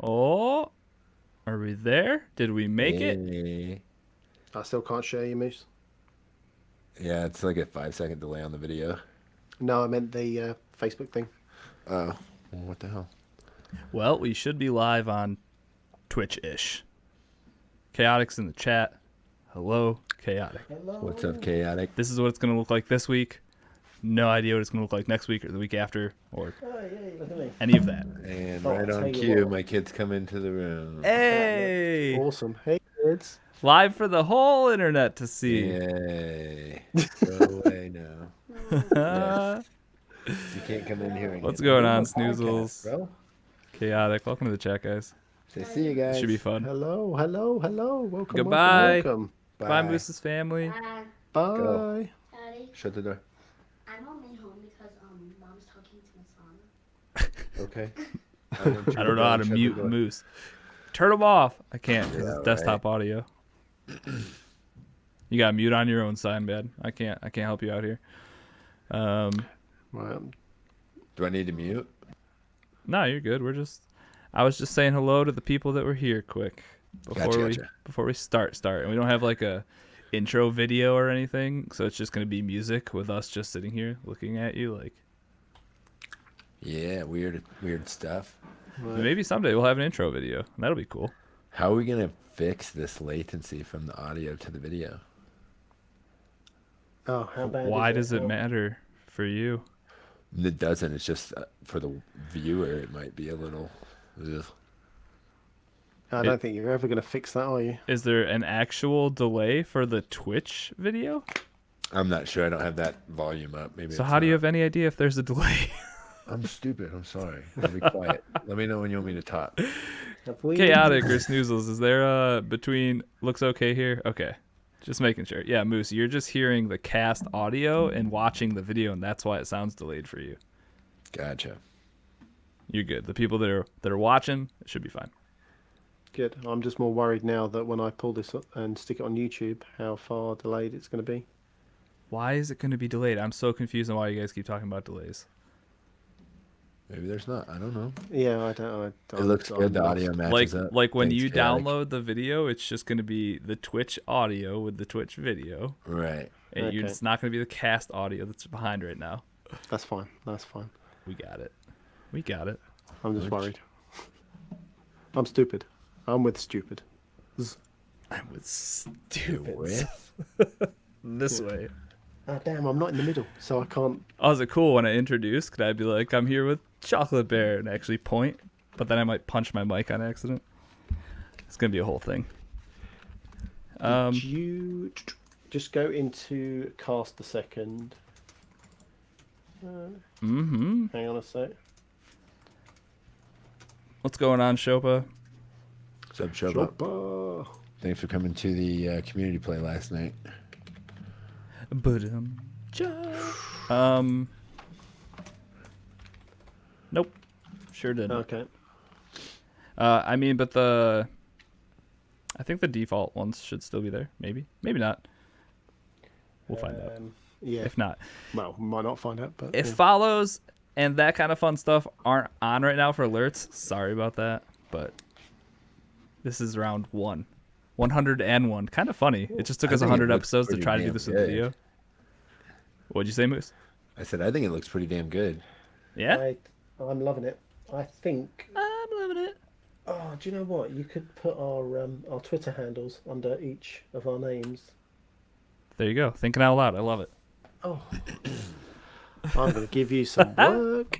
Oh, are we there? Did we make it? Hey. I still can't share you, Moose. Yeah, it's like a 5-second delay on the video. No, I meant the Facebook thing. Oh, well, what the hell? Well, we should be live on Twitch-ish. Chaotic's in the chat. Hello, Chaotic. Hello. What's up, Chaotic? This is what it's going to look like this week. No idea what it's going to look like next week or the week after or Look at me. any of that. And Oh, right I'll on tell you cue, what. my kids come into the room. Hey! Awesome. Hey, kids. Live for the whole internet to see. Yay. Go away now. Yes. You can't come in here. And What's get going on on, the podcast, Snoozles? bro? Chaotic. Welcome to the chat, guys. Say see you guys. Should be fun. Hello. Welcome. Goodbye. Welcome. Bye, Moose's family. Bye. Go. Daddy, Shut the door. I'm only home because mom's talking to Miss Anna. Okay. I don't know how to mute Moose. Turn them off. I can't because Yeah, it's desktop audio. You got mute on your own side, man. I can't help you out here. Well, Do I need to mute? No, you're good. I was just saying hello to the people that were here quick Gotcha. before we start. And we don't have like a intro video or anything, so it's just gonna be music with us just sitting here looking at you like. Yeah, weird stuff. Maybe someday we'll have an intro video. That'll be cool. How are we gonna fix this latency from the audio to the video? oh, how bad Why is does it Oh, matter for you? It doesn't. It's just for the viewer, it might be a little. Ugh. I don't think you're ever going to fix that, are you? Is there an actual delay for the Twitch video? I'm not sure. I don't have that volume up. Maybe. So it's how do you not. have any idea if there's a delay? I'm stupid. I'm sorry. I'll be quiet. Let me know when you want me to talk. Have we... Chaotic or Snoozles, is there between looks okay here? Okay. Just making sure. Yeah, Moose, you're just hearing the cast audio and watching the video, and that's why it sounds delayed for you. Gotcha. You're good. The people that are watching, it should be fine. Good. I'm just more worried now that when I pull this up and stick it on YouTube, how far delayed it's going to be. Why is it going to be delayed? I'm so confused on why you guys keep talking about delays. Maybe there's not. I don't know. Yeah, I don't. It looks good. The audio matches up. Like when Thanks, you Chaotic. download the video, it's just going to be the Twitch audio with the Twitch video. Right. And Okay. it's not going to be the cast audio that's behind right now. That's fine. That's fine. We got it. We got it. I'm just worried. I'm stupid. I'm with stupid. I'm with stupid. With? This way. Ah, damn, I'm not in the middle, so I can't. Oh, is it cool when I introduce? Could I be like, I'm here with Chocolate Bear and actually point? But then I might punch my mic on accident. It's going to be a whole thing. Did you just go into cast a second? Hang on a sec. What's going on, Shopa? What's up, Shoba? Chopper. Thanks for coming to the community play last night. Nope. Sure did. Okay. I mean, but I think the default ones should still be there. Maybe. Maybe not. We'll find out. Yeah. If not. Well, might not find out, but If yeah. follows and that kind of fun stuff aren't on right now for alerts, sorry about that. But this is round 101. Kind of funny. It just took I us think it 100 looks episodes to pretty try to do damn this with good. video. What'd you say, Moose? I said I think it looks pretty damn good. Yeah? I'm loving it. I think. I'm loving it. Oh, do you know what? You could put our Twitter handles under each of our names. There you go. Thinking out loud. I love it. Oh. I'm going to give you some work.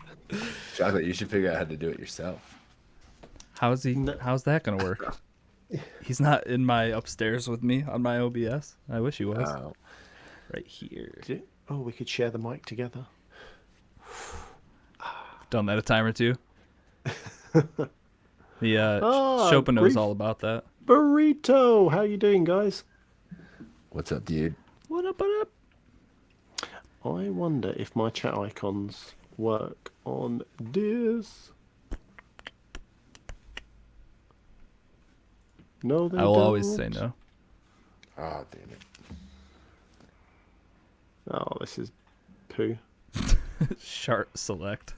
Chocolate, you should figure out how to do it yourself. How's that going to work? He's not in my upstairs with me on my OBS. I wish he was. Oh. Right here. Oh, we could share the mic together. Done that a time or two. The Ah, Chopin knows grief. all about that. Burrito! How you doing, guys? What's up, dude? What up, what up? I wonder if my chat icons work on this. No, they I will don't. always say no. Oh, damn it. Oh, this is poo. Sharp select.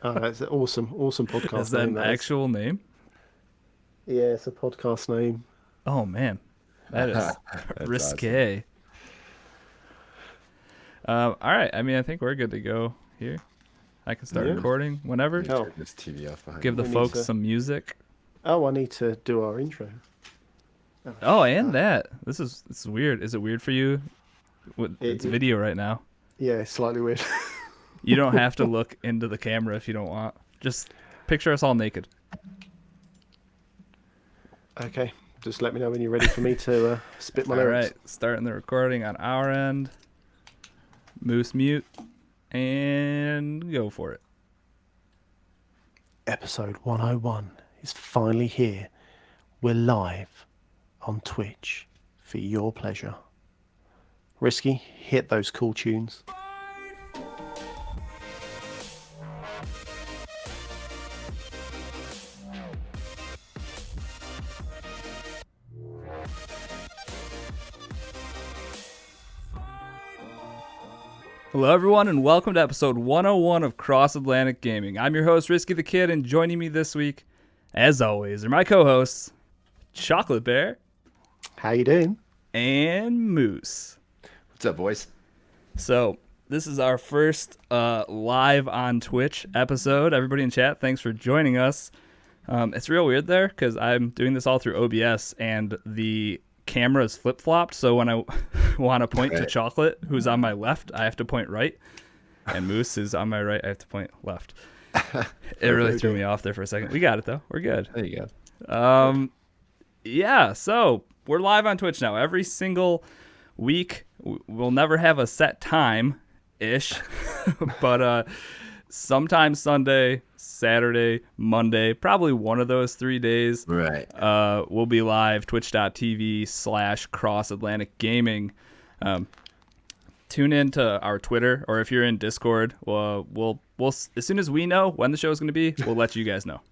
Oh, that's an awesome podcast. Is that name, an actual name? Yeah, it's a podcast name. Oh man, that is That's risque. All right. I mean, I think we're good to go here. I can start Yeah. recording whenever. awesome. Oh. Turn this TV off behind Give the me. We need folks to- some music. Oh, I need to do our intro. Oh, and that. It's weird. Is it weird for you? It's video right now. Yeah, it's slightly weird. You don't have to look into the camera if you don't want. Just picture us all naked. Okay, just let me know when you're ready for me to spit my All lyrics. right, starting the recording on our end. Moose mute, and go for it. Episode 101 is finally here. We're live on Twitch for your pleasure. Risky, hit those cool tunes. Hello, everyone, and welcome to episode 101 of Cross Atlantic Gaming. I'm your host, Risky the Kid, and joining me this week, as always, are my co-hosts, Chocolate Bear How you doing? and Moose. What's up, boys? So, this is our first live on Twitch episode. Everybody in chat, thanks for joining us. It's real weird there because I'm doing this all through OBS, and the camera is flip-flopped, so when I want to point to Right. Chocolate, who's on my left, I have to point right, and Moose is on my right, I have to point left. It really threw me off there for a second. We got it, though. We're good. There you go. Yeah, so we're live on Twitch now. Every single week, we'll never have a set time-ish, but sometimes Sunday, Saturday, Monday, probably one of those 3 days. Right. We'll be live, twitch.tv/Cross Atlantic Gaming. Tune in to our Twitter, or if you're in Discord, we'll as soon as we know when the show is going to be, we'll let you guys know.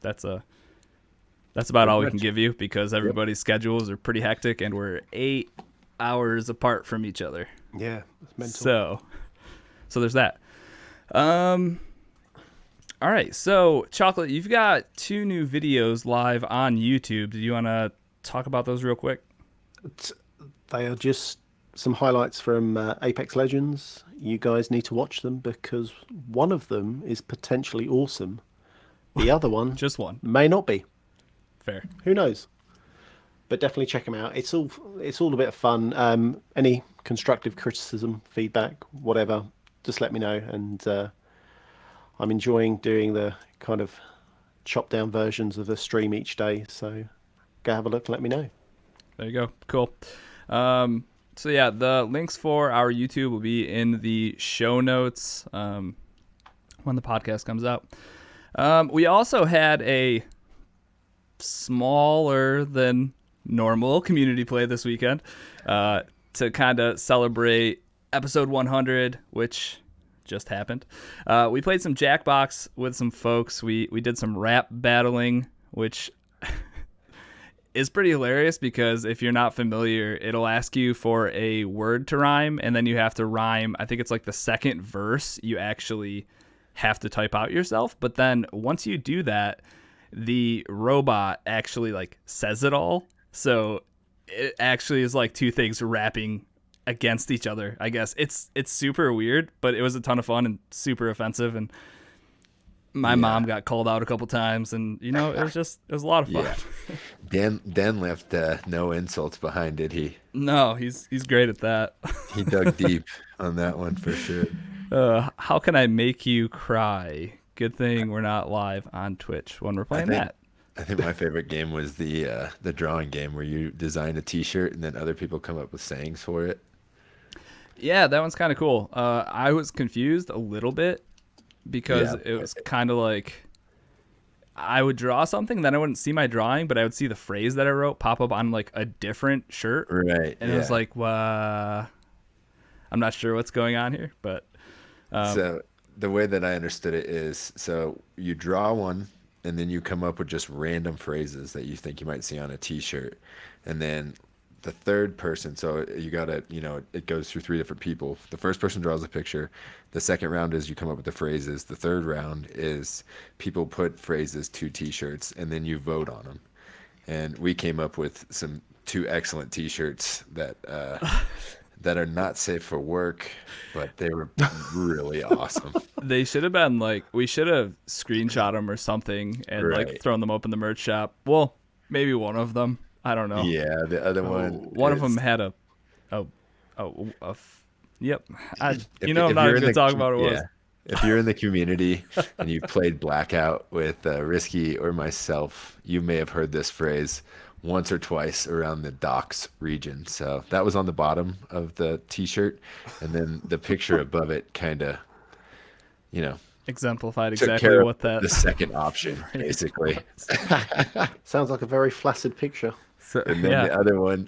That's about all we can give you because everybody's schedules are pretty hectic, and we're 8 hours apart from each other. Yeah, it's mental. So there's that. All right, so Chocolate, you've got 2 new videos live on YouTube. Do you want to talk about those real quick? They are just some highlights from Apex Legends. You guys need to watch them because one of them is potentially awesome. The other one Just one. may not be. Fair. Who knows? But definitely check them out. It's all a bit of fun. Any constructive criticism, feedback, whatever, just let me know. And I'm enjoying doing the kind of chopped down versions of the stream each day. So go have a look and let me know. There you go. Cool. So yeah, the links for our YouTube will be in the show notes when the podcast comes out. We also had a smaller than normal community play this weekend to kind of celebrate episode 100, which just happened. We played some Jackbox with some folks. We did some rap battling, which is pretty hilarious because if you're not familiar, it'll ask you for a word to rhyme, and then you have to rhyme. I think it's like the second verse you actually have to type out yourself. But then once you do that, the robot actually like says it all. So it actually is like 2 things rapping against each other. I guess it's super weird, but it was a ton of fun and super offensive, and my mom got called out a couple times, and it was a lot of fun. Yeah. Dan left no insults behind, did he? No, he's great at that. He dug deep on that one for sure. How can I make you cry? Good thing we're not live on Twitch when we're playing that. I think my favorite game was the drawing game where you design a T-shirt and then other people come up with sayings for it. Yeah, that one's kind of cool. I was confused a little bit because it was kind of like I would draw something, then I wouldn't see my drawing, but I would see the phrase that I wrote pop up on like a different shirt. Right. And it was like, I'm not sure what's going on here, but so the way that I understood it is, so you draw one and then you come up with just random phrases that you think you might see on a T-shirt, and then the third person, so you gotta, it goes through three different people. The first person draws a picture. The second round is you come up with the phrases. The third round is people put phrases to t-shirts, and then you vote on them. And we came up with two excellent t-shirts that that are not safe for work, but they were really awesome. They should have been like, we should have screenshot them or something and like Right. thrown them up in the merch shop. Well, maybe one of them. I don't know. Yeah, the other one. One of them had yep. I'm not even going to talk about what it was. If you're in the community and you played Blackout with Risky or myself, you may have heard this phrase once or twice around the docks region. So that was on the bottom of the t-shirt, and then the picture above it kind of, Exemplified took exactly care of what that. the second option, basically. Sounds like a very flaccid picture. And then Yeah. the other one,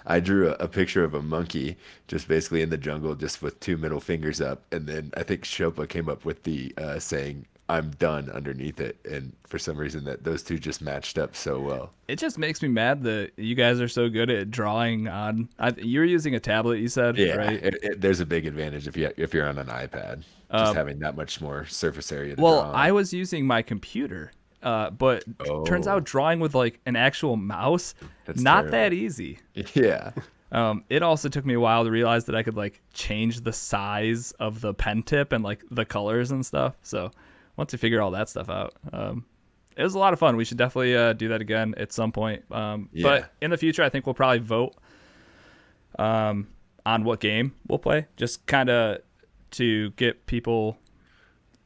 I drew a picture of a monkey just basically in the jungle, just with two middle fingers up. And then I think Shopa came up with the saying, "I'm done" underneath it. And for some reason those two just matched up so well. It just makes me mad that you guys are so good at drawing on. You were using a tablet, you said, Yeah, right? there's a big advantage if you're on an iPad, just having that much more surface area to Well, draw on. I was using my computer, but turns out drawing with like an actual mouse, That's not terrible. that easy. Yeah. It also took me a while to realize that I could like change the size of the pen tip and like the colors and stuff. So once you figure all that stuff out, it was a lot of fun. We should definitely do that again at some point. Yeah. But in the future, I think we'll probably vote on what game we'll play, just kind of to get people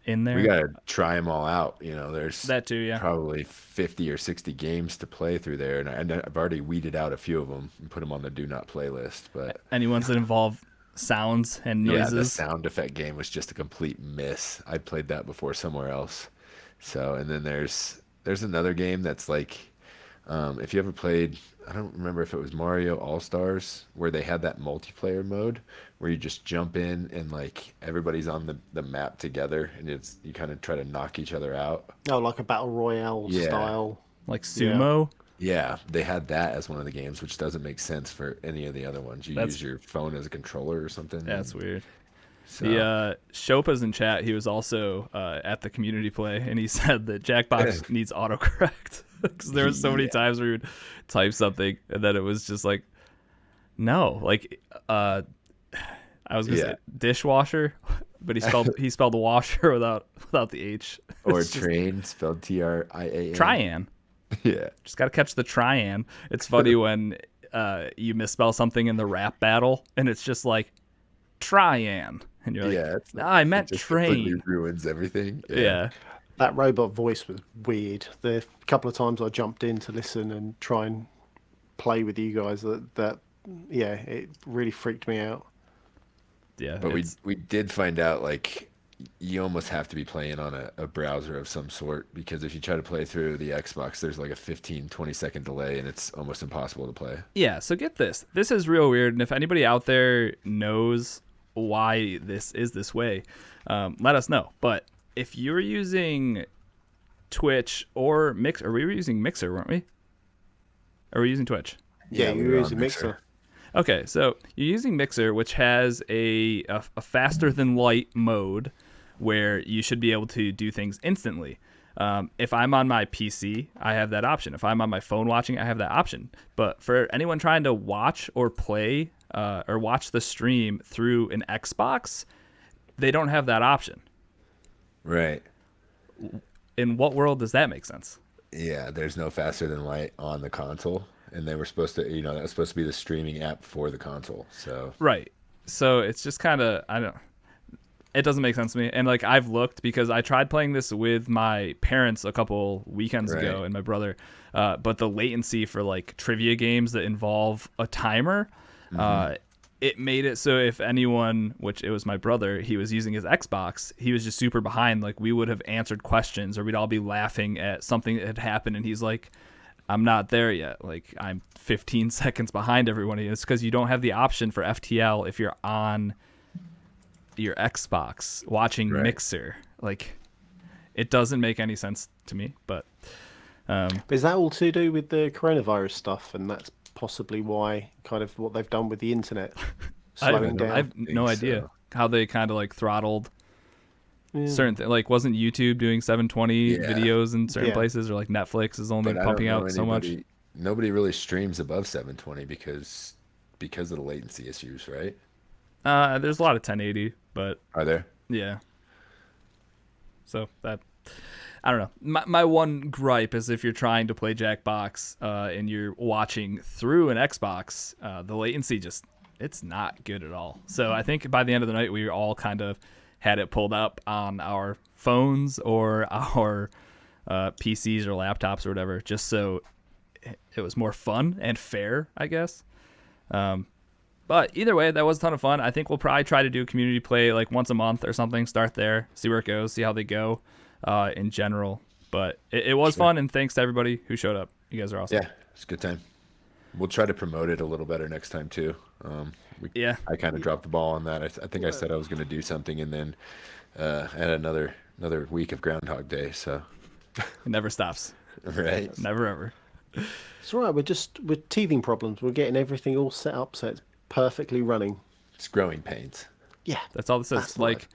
in there. We got to try them all out. There's That too, yeah. probably 50 or 60 games to play through there. And I've already weeded out a few of them and put them on the do not play list. But Any ones that involve sounds and yeah, the noises. sound effect game was just a complete miss. I played that before somewhere else. So, and then there's another game that's like, if you ever played, I don't remember if it was Mario All-Stars, where they had that multiplayer mode where you just jump in and like everybody's on the map together, and you kind of try to knock each other out. Oh, like a battle royale Yeah. style. Like sumo. Yeah, they had that as one of the games, which doesn't make sense for any of the other ones. You use your phone as a controller or something. That's weird. So, The Shopa's in chat. He was also at the community play, and he said that Jackbox needs autocorrect because there were so many times where you would type something and then it was just like, no, like I was gonna say dishwasher, but he spelled washer without the H. or It's just train spelled Trian. Trian. Yeah. Just gotta catch the trian. It's funny when you misspell something in the rap battle, and it's just like Trian, and you're like, Yeah, I meant it just completely train. ruins everything. Yeah. That robot voice was weird. The couple of times I jumped in to listen and try and play with you guys, it really freaked me out. Yeah. But it's- we did find out, like, you almost have to be playing on a browser of some sort, because if you try to play through the Xbox, there's like a 15-20 second delay, and it's almost impossible to play. Yeah, so get this. This is real weird, and if anybody out there knows why this is this way, let us know. But if you're using Twitch or Mixer, we were using Mixer, weren't we? Or were we using Twitch? Yeah, we you were were on using Mixer. Okay, so you're using Mixer, which has a faster than light mode where you should be able to do things instantly. If I'm on my PC, I have that option. If I'm on my phone watching, I have that option. But for anyone trying to watch or play or watch the stream through an Xbox, they don't have that option. Right. In what world does that make sense? Yeah, there's no faster than light on the console, and they were supposed to, that was supposed to be the streaming app for the console. So Right. So it's just kind of, it doesn't make sense to me. And like I've looked because I tried playing this with my parents a couple weekends ago Right. and my brother, but the latency for like trivia games that involve a timer, it made it so if anyone, which it was my brother, he was using his Xbox, he was just super behind. Like we would have answered questions or we'd all be laughing at something that had happened. And he's like, I'm not there yet. Like I'm 15 seconds behind everyone. It's because you don't have the option for FTL if you're on your Xbox watching Right. Mixer. Like it doesn't make any sense to me, but Is that all to do with the coronavirus stuff, and that's possibly why kind of what they've done with the internet I slowing I down. have no think idea so. how they kind of like throttled Yeah. certain things. Like, wasn't YouTube doing 720 Yeah. videos in certain Yeah. places, or like Netflix is only But I don't pumping know out so much? nobody really streams above 720 because of the latency issues, right? There's a lot of 1080, but Are there? yeah. So that, I don't know. My one gripe is if you're trying to play Jackbox and you're watching through an Xbox, the latency just, it's not good at all. So I think by the end of the night, we all kind of had it pulled up on our phones or our PCs or laptops or whatever, just so it was more fun and fair, I guess. But either way, that was a ton of fun. I think we'll probably try to do community play like once a month or something. Start there, see where it goes, see how they go in general. But it was fun, and thanks to everybody who showed up. You guys are awesome. Yeah, it's a good time. We'll try to promote it a little better next time too. Yeah. I kind of dropped the ball on that. I think I said I was going to do something, and then had another week of Groundhog Day. So It never stops. right, Never ever. It's all right. We're teething problems. We're getting everything all set up so it's perfectly running. it's growing pains. Yeah. That's all this is. That's Like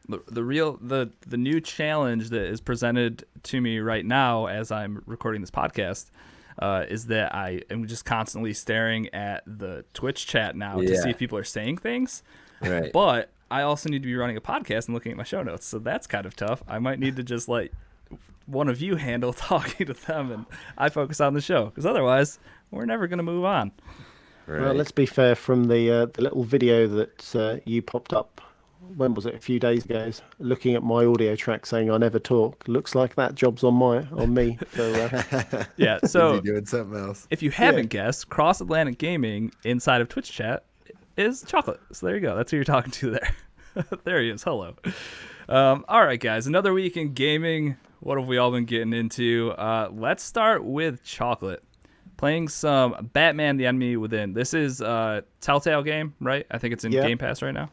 the new challenge that is presented to me right now as I'm recording this podcast is that I am just constantly staring at the Twitch chat now to see Yeah. if people are saying things. Right. But I also need to be running a podcast and looking at my show notes, so that's kind of tough. I might need to just let one of you handle talking to them, and I focus on the show, because otherwise we're never going to move on. Right. Well, let's be fair. From the little video that you popped up, when was it? A few days ago. Looking at my audio track, saying I never talk. Looks like that job's on me. For Yeah, Is so he doing something else? if you haven't guessed, Cross Atlantic Gaming inside of Twitch chat is Chocolate. So there you go. That's who you're talking to there. There he is. Hello. All right, guys. Another week in gaming. What have we all been getting into? Let's start with Chocolate. Playing some Batman the Enemy Within. This is a Telltale game, right? I think it's in Yeah. Game Pass right now.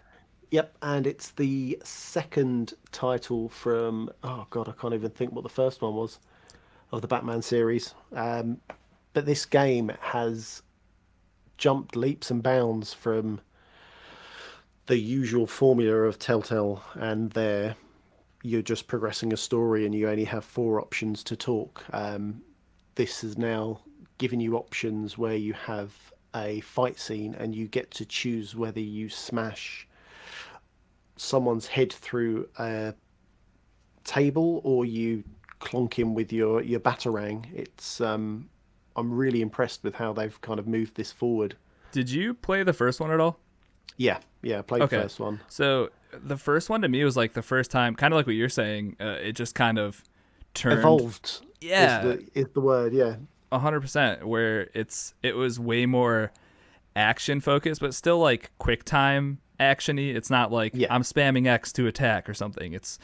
Yep, and it's the second title from, oh God, I can't even think what the first one was of the Batman series. But this game has jumped leaps and bounds from the usual formula of Telltale, and there you're just progressing a story and you only have 4 options to talk. This is now giving you options where you have a fight scene and you get to choose whether you smash someone's head through a table or you clonk him with your batarang. It's I'm really impressed with how they've kind of moved this forward. Did you play the first one at all? Yeah, I played Okay. the first one. So the first one to me was like the first time, kind of like what you're saying. It just kind of turned Evolved. Yeah. is the word. Yeah, 100%. Where it was way more action focused, but still like quick time actiony. It's not like Yeah. I'm spamming X to attack or something. It's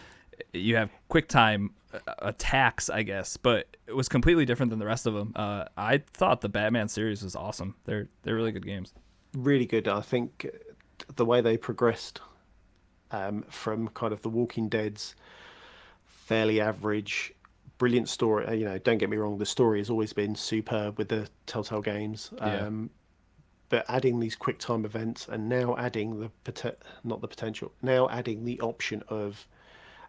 you have quick time attacks, I guess, but it was completely different than the rest of them. I thought the Batman series was awesome. They're really good games. really good. I think the way they progressed from kind of the Walking Dead's fairly average, brilliant story. Don't get me wrong, the story has always been superb with the Telltale games. Yeah. But adding these quick time events and now adding now adding the option of,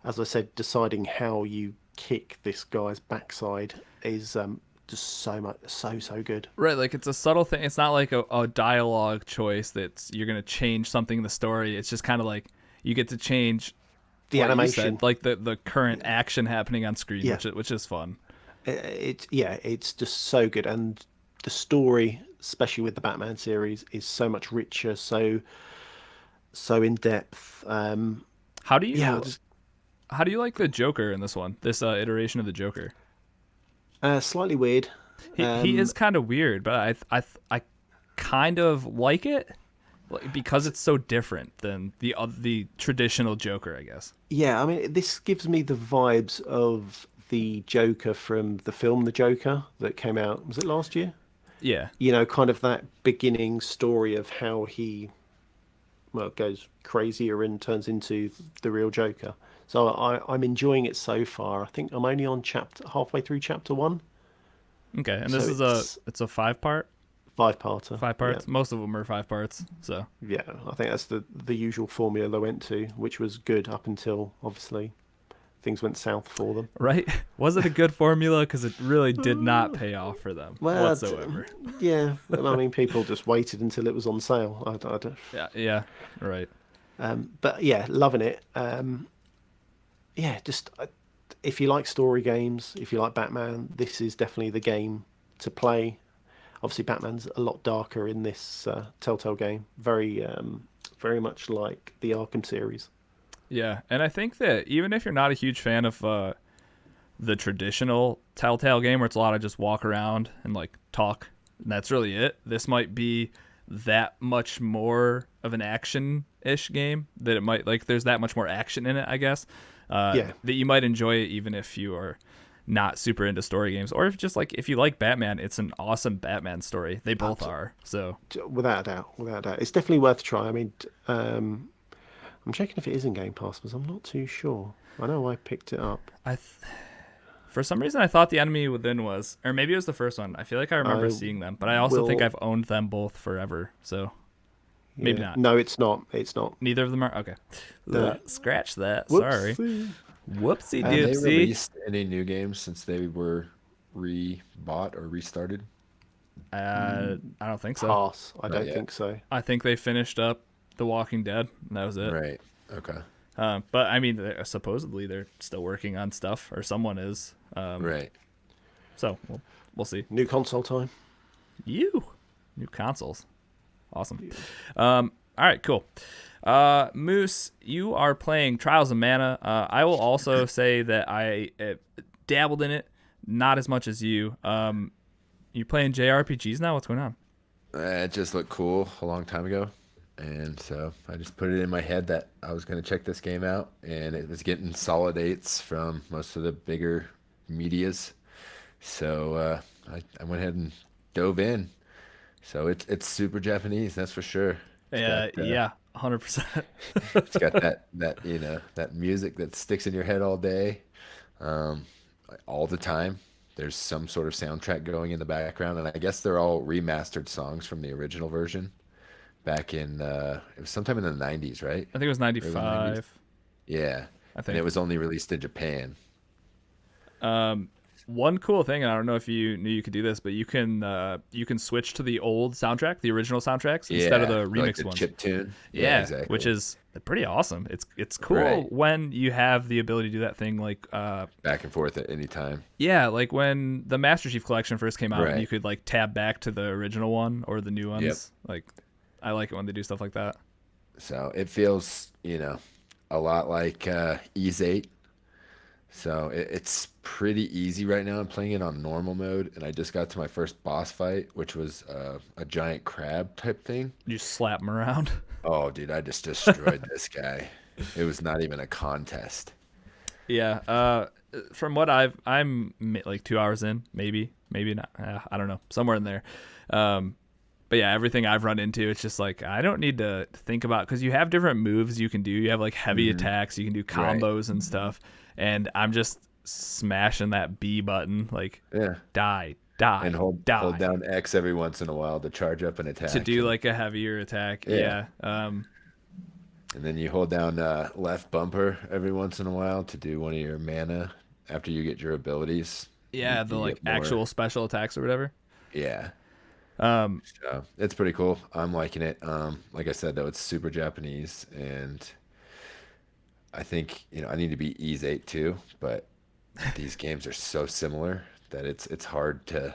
as I said, deciding how you kick this guy's backside is just so good. Right, like it's a subtle thing. It's not like a dialogue choice that you're gonna change something in the story. It's just kind of like you get to change The what you animation. said, like the current action happening on screen, Yeah. which is fun. It's just so good, and the story, especially with the Batman series, is so much richer, so in depth. How do you Yeah, how do you like the Joker in this one? This iteration of the Joker. slightly weird. He is kind of weird, but I kind of like it, like, because it's so different than the traditional Joker, I guess. Yeah, I mean, this gives me the vibes of the Joker from the film The Joker that came out, was it last year? Yeah. Kind of that beginning story of how he, goes crazier and turns into the real Joker. So I'm enjoying it so far. I think I'm only on halfway through chapter 1. Okay, and So this is it's a 5-part. 5-parter. 5 parts. Most of them are 5 parts. So Yeah, I think that's the usual formula they went to, which was good up until obviously things went south for them. right, was it a good formula? Because it really did not pay off for them Well, whatsoever. yeah, I mean, people just waited until it was on sale. Yeah, right. But yeah, loving it. Yeah, just if you like story games, if you like Batman, this is definitely the game to play. Obviously, Batman's a lot darker in this Telltale game. Very much like the Arkham series. Yeah, and I think that even if you're not a huge fan of the traditional Telltale game, where it's a lot of just walk around and like talk, and that's really it, this might be that much more of an action-ish game that it might, like, there's that much more action in it, I guess. Yeah. That you might enjoy it even if you are not super into story games, or if you like Batman, it's an awesome Batman story. They both are. So Without a doubt, it's definitely worth a try. I mean, I'm checking if it is in Game Pass, because I'm not too sure. I know I picked it up. For some reason, I thought The Enemy Within was, or maybe it was the first one. I feel like I remember seeing them, but I also think I've owned them both forever. So maybe not. No, it's not. It's not. Neither of them are. Okay. No. Scratch that. Whoopsie. Sorry. Whoopsie Have they doopsie. released any new games since they were rebought or restarted? I don't think so. Pass. I Not don't yet. think so. I think they finished up The Walking Dead, and that was it. Right. Okay. But I mean, supposedly they're still working on stuff, or someone is. Right. So we'll see. New console time. New consoles, awesome. All right, cool. Moose, you are playing Trials of Mana. I will also say that I dabbled in it, not as much as you. You playing JRPGs now? What's going on? It just looked cool a long time ago. And so I just put it in my head that I was going to check this game out. And it was getting solid 8s from most of the bigger medias. So I went ahead and dove in. So it's super Japanese, that's for sure. Yeah, 100%. It's got that that music that sticks in your head all day, all the time. There's some sort of soundtrack going in the background, and I guess they're all remastered songs from the original version back in it was sometime in the 90s, right? I think it was Early 90s. 95. Yeah, I think. and it was only released in Japan. One cool thing, and I don't know if you knew you could do this, but you can switch to the old soundtrack, the original soundtracks, instead of the remix like the ones. chip tune. Yeah, exactly. which is pretty awesome. It's cool Right. when you have the ability to do that thing, like back and forth at any time. yeah, like when the Master Chief Collection first came out, and Right. you could like tab back to the original one or the new ones. Yep. Like, I like it when they do stuff like that. So it feels, a lot like Ease 8. So it's pretty easy right now. I'm playing it on normal mode, and I just got to my first boss fight, which was a giant crab type thing. You just slap them around. Oh, dude, I just destroyed this guy. It was not even a contest. Yeah. From what I'm like 2 hours in, maybe not. I don't know, somewhere in there. But yeah, everything I've run into, it's just like I don't need to think about, because you have different moves you can do. You have like heavy attacks, you can do combos and stuff, and I'm just smashing that B button, like Yeah. die, And hold die, down X every once in a while to charge up an attack. to do like a heavier attack. Yeah. Yeah. And then you hold down left bumper every once in a while to do one of your mana after you get your abilities. Yeah, the you like get more. actual special attacks or whatever. Yeah. Um, So it's pretty cool. I'm liking it. Like I said, though, it's super Japanese, and I think I need to be Ease 8 too. But these games are so similar that it's hard to.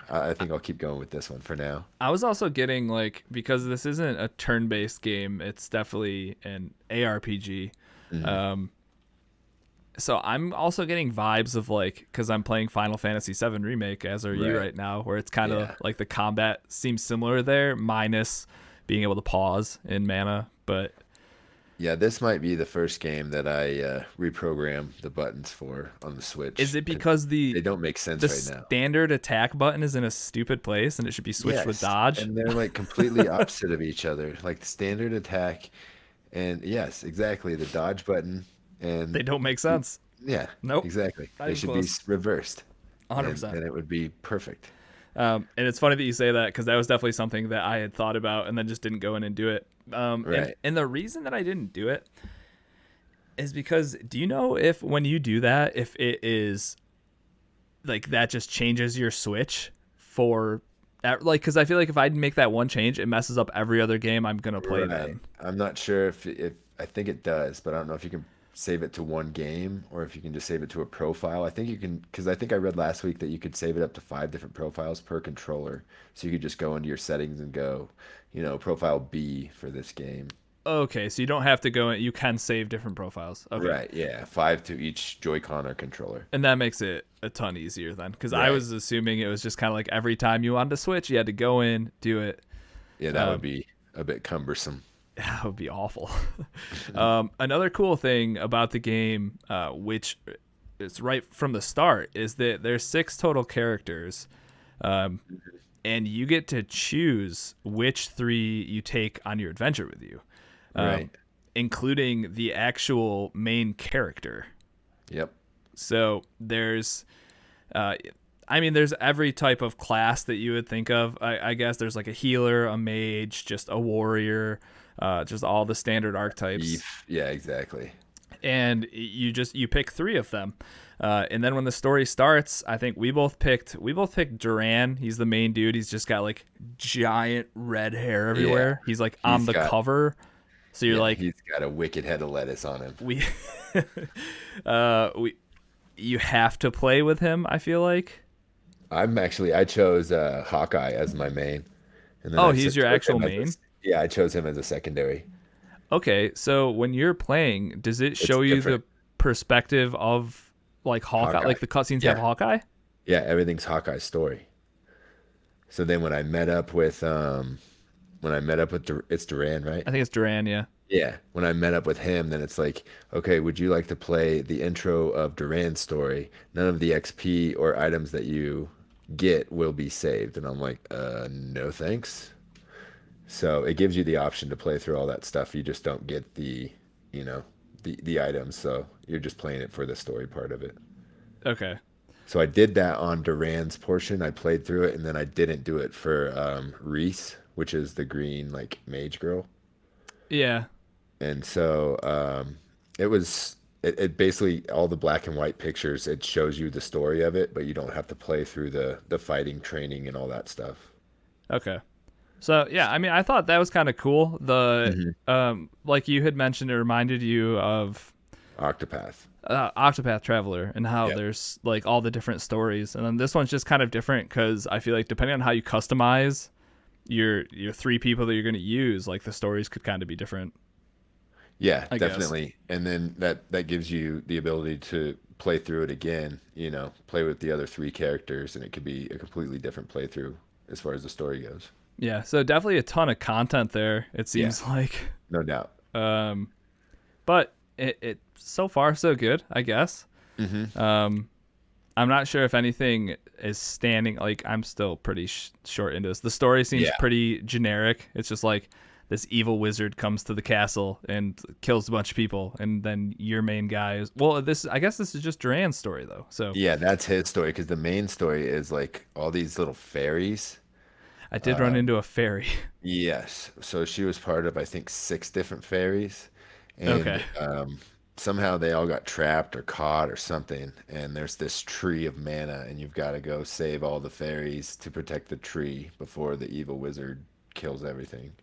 I think I'll keep going with this one for now. I was also getting like, because this isn't a turn-based game, it's definitely an ARPG. So I'm also getting vibes of like, because I'm playing Final Fantasy VII Remake, as are you Right. right now, where it's kind of Yeah. like the combat seems similar there, minus being able to pause in mana. But Yeah, this might be the first game that I reprogram the buttons for on the Switch. is it 'cause because they the don't make sense right now? standard attack button is in a stupid place and it should be switched with Yes, dodge? and they're like completely opposite of each other. Like the standard attack, and yes, exactly, the dodge button, and They don't make sense. yeah, Nope, exactly. not They even should close. be reversed. 100%. And it would be perfect. And it's funny that you say that because that was definitely something that I had thought about and then just didn't go in and do it. Right. And the reason that I didn't do it is because, do you know if when you do that, if it is like that just changes your switch for like, because I feel like if I make that one change, it messes up every other game I'm gonna play. Right. Then I'm not sure if I think it does, but I don't know if you can save it to one game or if you can just save it to a profile. I think you can, because I think I read last week that you could save it up to 5 different profiles per controller. So you could just go into your settings and go, profile B for this game. okay, so you don't have to go in. You can save different profiles. Okay, Right. Yeah. 5 to each Joy-Con or controller. and that makes it a ton easier then, because I Right. was assuming it was just kind of like every time you wanted to switch, you had to go in, do it. Yeah, that would be a bit cumbersome. That would be awful. Another cool thing about the game, which is right from the start, is that there's 6 total characters, and you get to choose which 3 you take on your adventure with you, Right. including the actual main character. Yep. So there's, there's every type of class that you would think of. I guess there's like a healer, a mage, just a warrior, just all the standard archetypes. Beef. Yeah, exactly. And you pick 3 of them, and then when the story starts, I think we both picked Duran. He's the main dude. He's just got like giant red hair everywhere. Yeah. He's like on the cover, so you're like, he's got a wicked head of lettuce on him. we you have to play with him, I feel like. I chose Hawkeye as my main. And then Oh, I he's your chose actual him main? Yeah, I chose him as a secondary. Okay, so when you're playing, does it show you different. the perspective of like Hawkeye? Like the cutscenes have Yeah. Hawkeye? Yeah, everything's Hawkeye's story. So then when I met up with it's Duran, right? I think it's Duran, yeah. Yeah. When I met up with him, then it's like, okay, would you like to play the intro of Duran's story? None of the XP or items that you get will be saved. And I'm like, no thanks. So it gives you the option to play through all that stuff. You just don't get the items. So you're just playing it for the story part of it. Okay. So I did that on Duran's portion. I played through it, and then I didn't do it for Reese, which is the green like mage girl. Yeah. And so it basically all the black and white pictures. It shows you the story of it, but you don't have to play through the fighting training and all that stuff. Okay. So yeah, I mean, I thought that was kind of cool. The like you had mentioned, it reminded you of Octopath. Octopath Traveler and how Yep. there's like all the different stories, and then this one's just kind of different because I feel like depending on how you customize your 3 people that you're going to use, like the stories could kind of be different. Yeah, I guess. definitely. And then that gives you the ability to play through it again, play with the other 3 characters, and it could be a completely different playthrough as far as the story goes. Yeah, so definitely a ton of content there, it seems like. No doubt. But it so far so good, I guess. I'm not sure if anything is standing. Like, I'm still pretty short into this. The story seems pretty generic. It's just like this evil wizard comes to the castle and kills a bunch of people, and then your main guy is I guess this is just Duran's story though. So Yeah, that's his story, because the main story is like all these little fairies. I did run into a fairy. Yes. So she was part of, I think, 6 different fairies. And Okay. somehow they all got trapped or caught or something. And there's this tree of mana, and you've got to go save all the fairies to protect the tree before the evil wizard kills everything.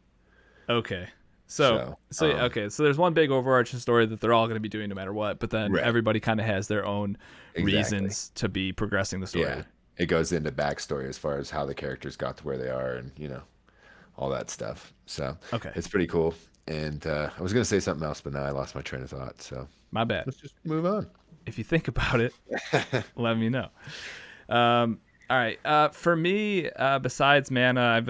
Okay. So there's one big overarching story that they're all going to be doing no matter what, but then Right. everybody kind of has their own Exactly. reasons to be progressing the story. Yeah. It goes into backstory as far as how the characters got to where they are, and all that stuff. So Okay. it's pretty cool. And I was gonna say something else, but now I lost my train of thought. So My bad. let's just move on. If you think about it, let me know. All right. For me, besides mana,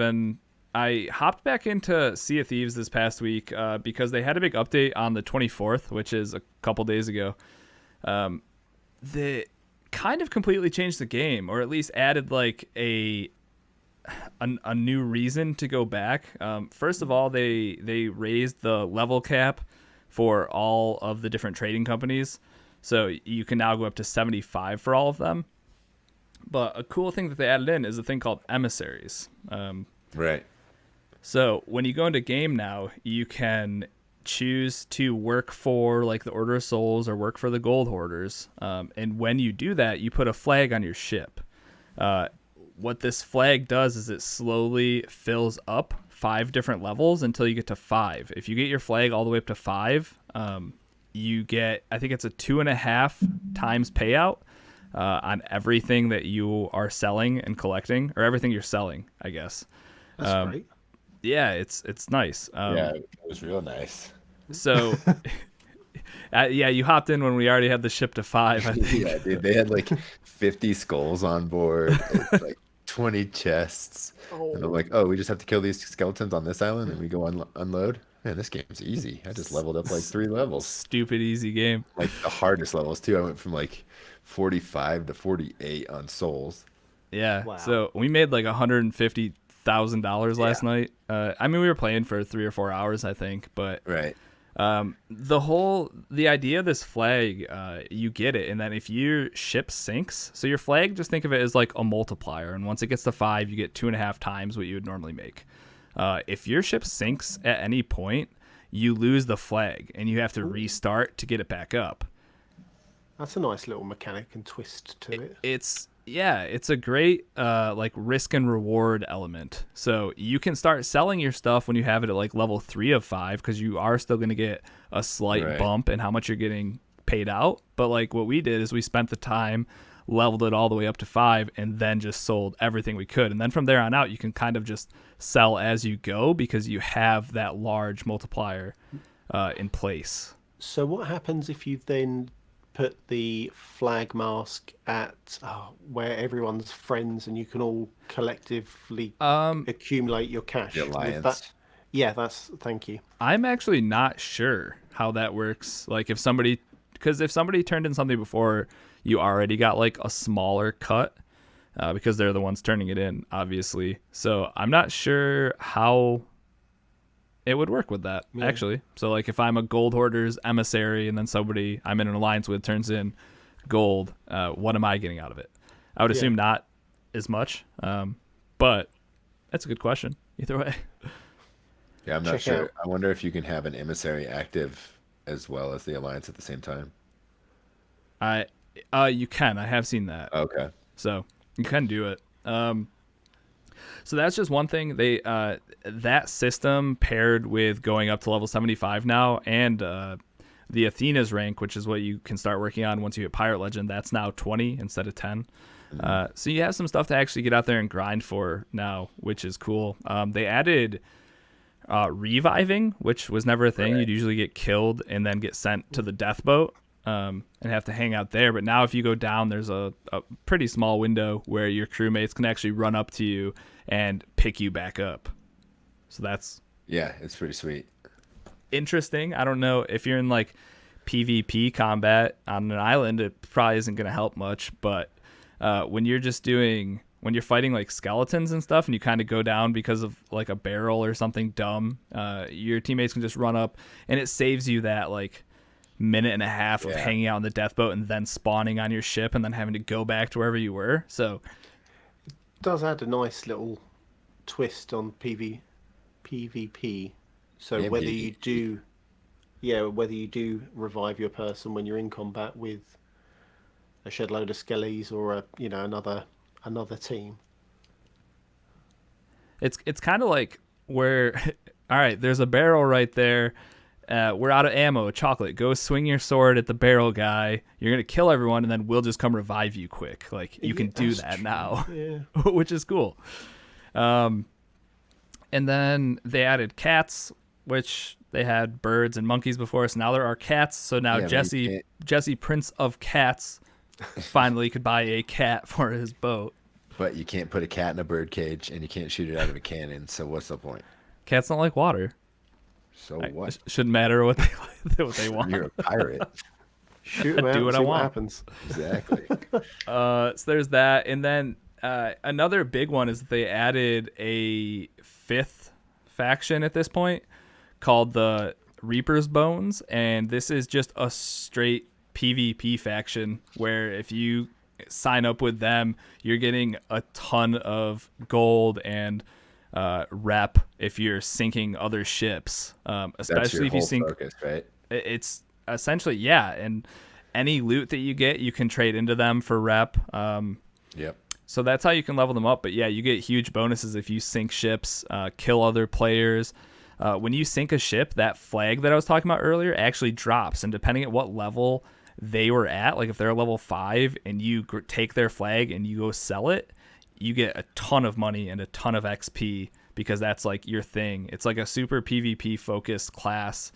I hopped back into Sea of Thieves this past week because they had a big update on the 24th, which is a couple days ago. They kind of completely changed the game, or at least added like a new reason to go back. First of all, they raised the level cap for all of the different trading companies, so you can now go up to 75 for all of them. But a cool thing that they added in is a thing called emissaries. Right. So when you go into game now, you can choose to work for like the Order of Souls or work for the Gold Hoarders. And when you do that, you put a flag on your ship. What this flag does is it slowly fills up 5 different levels until you get to 5. If you get your flag all the way up to 5, you get, I think it's a 2.5 times payout on everything that you are selling and collecting, or everything you're selling, I guess. That's great. Yeah, it's nice. Yeah, it was real nice. So, yeah, you hopped in when we already had the ship to 5. I think. Yeah, dude, they had like 50 skulls on board, and, like 20 chests, and I'm like, oh, we just have to kill these skeletons on this island, and we go unload. Man, this game's easy. I just leveled up like 3 levels. Stupid easy game. Like the hardest levels too. I went from like 45 to 48 on souls. Yeah. Wow. So we made like $150,000 last night. I mean, we were playing for 3 or 4 hours, I think, but Right. the idea of this flag, you get it, and then if your ship sinks, so your flag, just think of it as like a multiplier, and once it gets to 5, you get 2.5 times what you would normally make. If your ship sinks at any point, you lose the flag, and you have to restart to get it back up. That's a nice little mechanic and twist to it. It's a great like risk and reward element. So you can start selling your stuff when you have it at like level 3 of 5, because you are still going to get a slight bump in how much you're getting paid out. But like what we did is we spent the time, leveled it all the way up to 5, and then just sold everything we could. And then from there on out, you can kind of just sell as you go because you have that large multiplier in place. So what happens if you then put the flag mask at where everyone's friends and you can all collectively accumulate your cash? The with alliance. that? Yeah, thank you. I'm actually not sure how that works. Like because if somebody turned in something before, you already got like a smaller cut because they're the ones turning it in, obviously. So I'm not sure how it would work with that, actually. So like if I'm a Gold Hoarder's emissary and then somebody I'm in an alliance with turns in gold, what am I getting out of it? I would assume not as much, but that's a good question either way. Yeah, I'm not Check sure. out. I wonder if you can have an emissary active as well as the alliance at the same time. You can. I have seen that. Okay. So you can do it. So that's just one thing. They that system paired with going up to level 75 now, and the Athena's rank, which is what you can start working on once you hit Pirate Legend, that's now 20 instead of 10. So you have some stuff to actually get out there and grind for now, which is cool. They added reviving, which was never a thing. Right. You'd usually get killed and then get sent to the death boat and have to hang out there. But now if you go down, there's a pretty small window where your crewmates can actually run up to you and pick you back up. So that's it's pretty sweet. interesting. I don't know if you're in like PvP combat on an island, it probably isn't going to help much. But when you're fighting like skeletons and stuff, and you kind of go down because of like a barrel or something dumb, your teammates can just run up, and it saves you that like minute and a half of hanging out on the death boat and then spawning on your ship and then having to go back to wherever you were. So It does add a nice little twist on PvP. So Yeah, whether PvP. you do revive your person when you're in combat with a shed load of skellies or another team. it's kind of like where, all right, there's a barrel right there. We're out of ammo. Chocolate, go swing your sword at the barrel guy. You're gonna kill everyone, and then we'll just come revive you quick. Like you can do that's that true. now, Yeah. which is cool. And then they added cats, which they had birds and monkeys before. So now there are cats. So now Yeah, but you Jesse, Prince of Cats, finally could buy a cat for his boat. But you can't put a cat in a bird cage, and you can't shoot it out of a cannon. So what's the point? Cats don't like water. So what? Shouldn't matter what they want. You're a pirate. Shoot them out Do and what I see what want. happens. Exactly. So there's that, and then another big one is that they added a 5th faction at this point called the Reaper's Bones, and this is just a straight PvP faction where if you sign up with them, you're getting a ton of gold and rep if you're sinking other ships, That's your especially if you whole sink. focus, right? It's essentially, yeah, and any loot that you get, you can trade into them for rep. Yep. So that's how you can level them up. But yeah, you get huge bonuses if you sink ships, kill other players. When you sink a ship, that flag that I was talking about earlier actually drops, and depending at what level they were at, like if they're level 5 and you take their flag and you go sell it, you get a ton of money and a ton of XP because that's like your thing. It's like a super PvP focused class,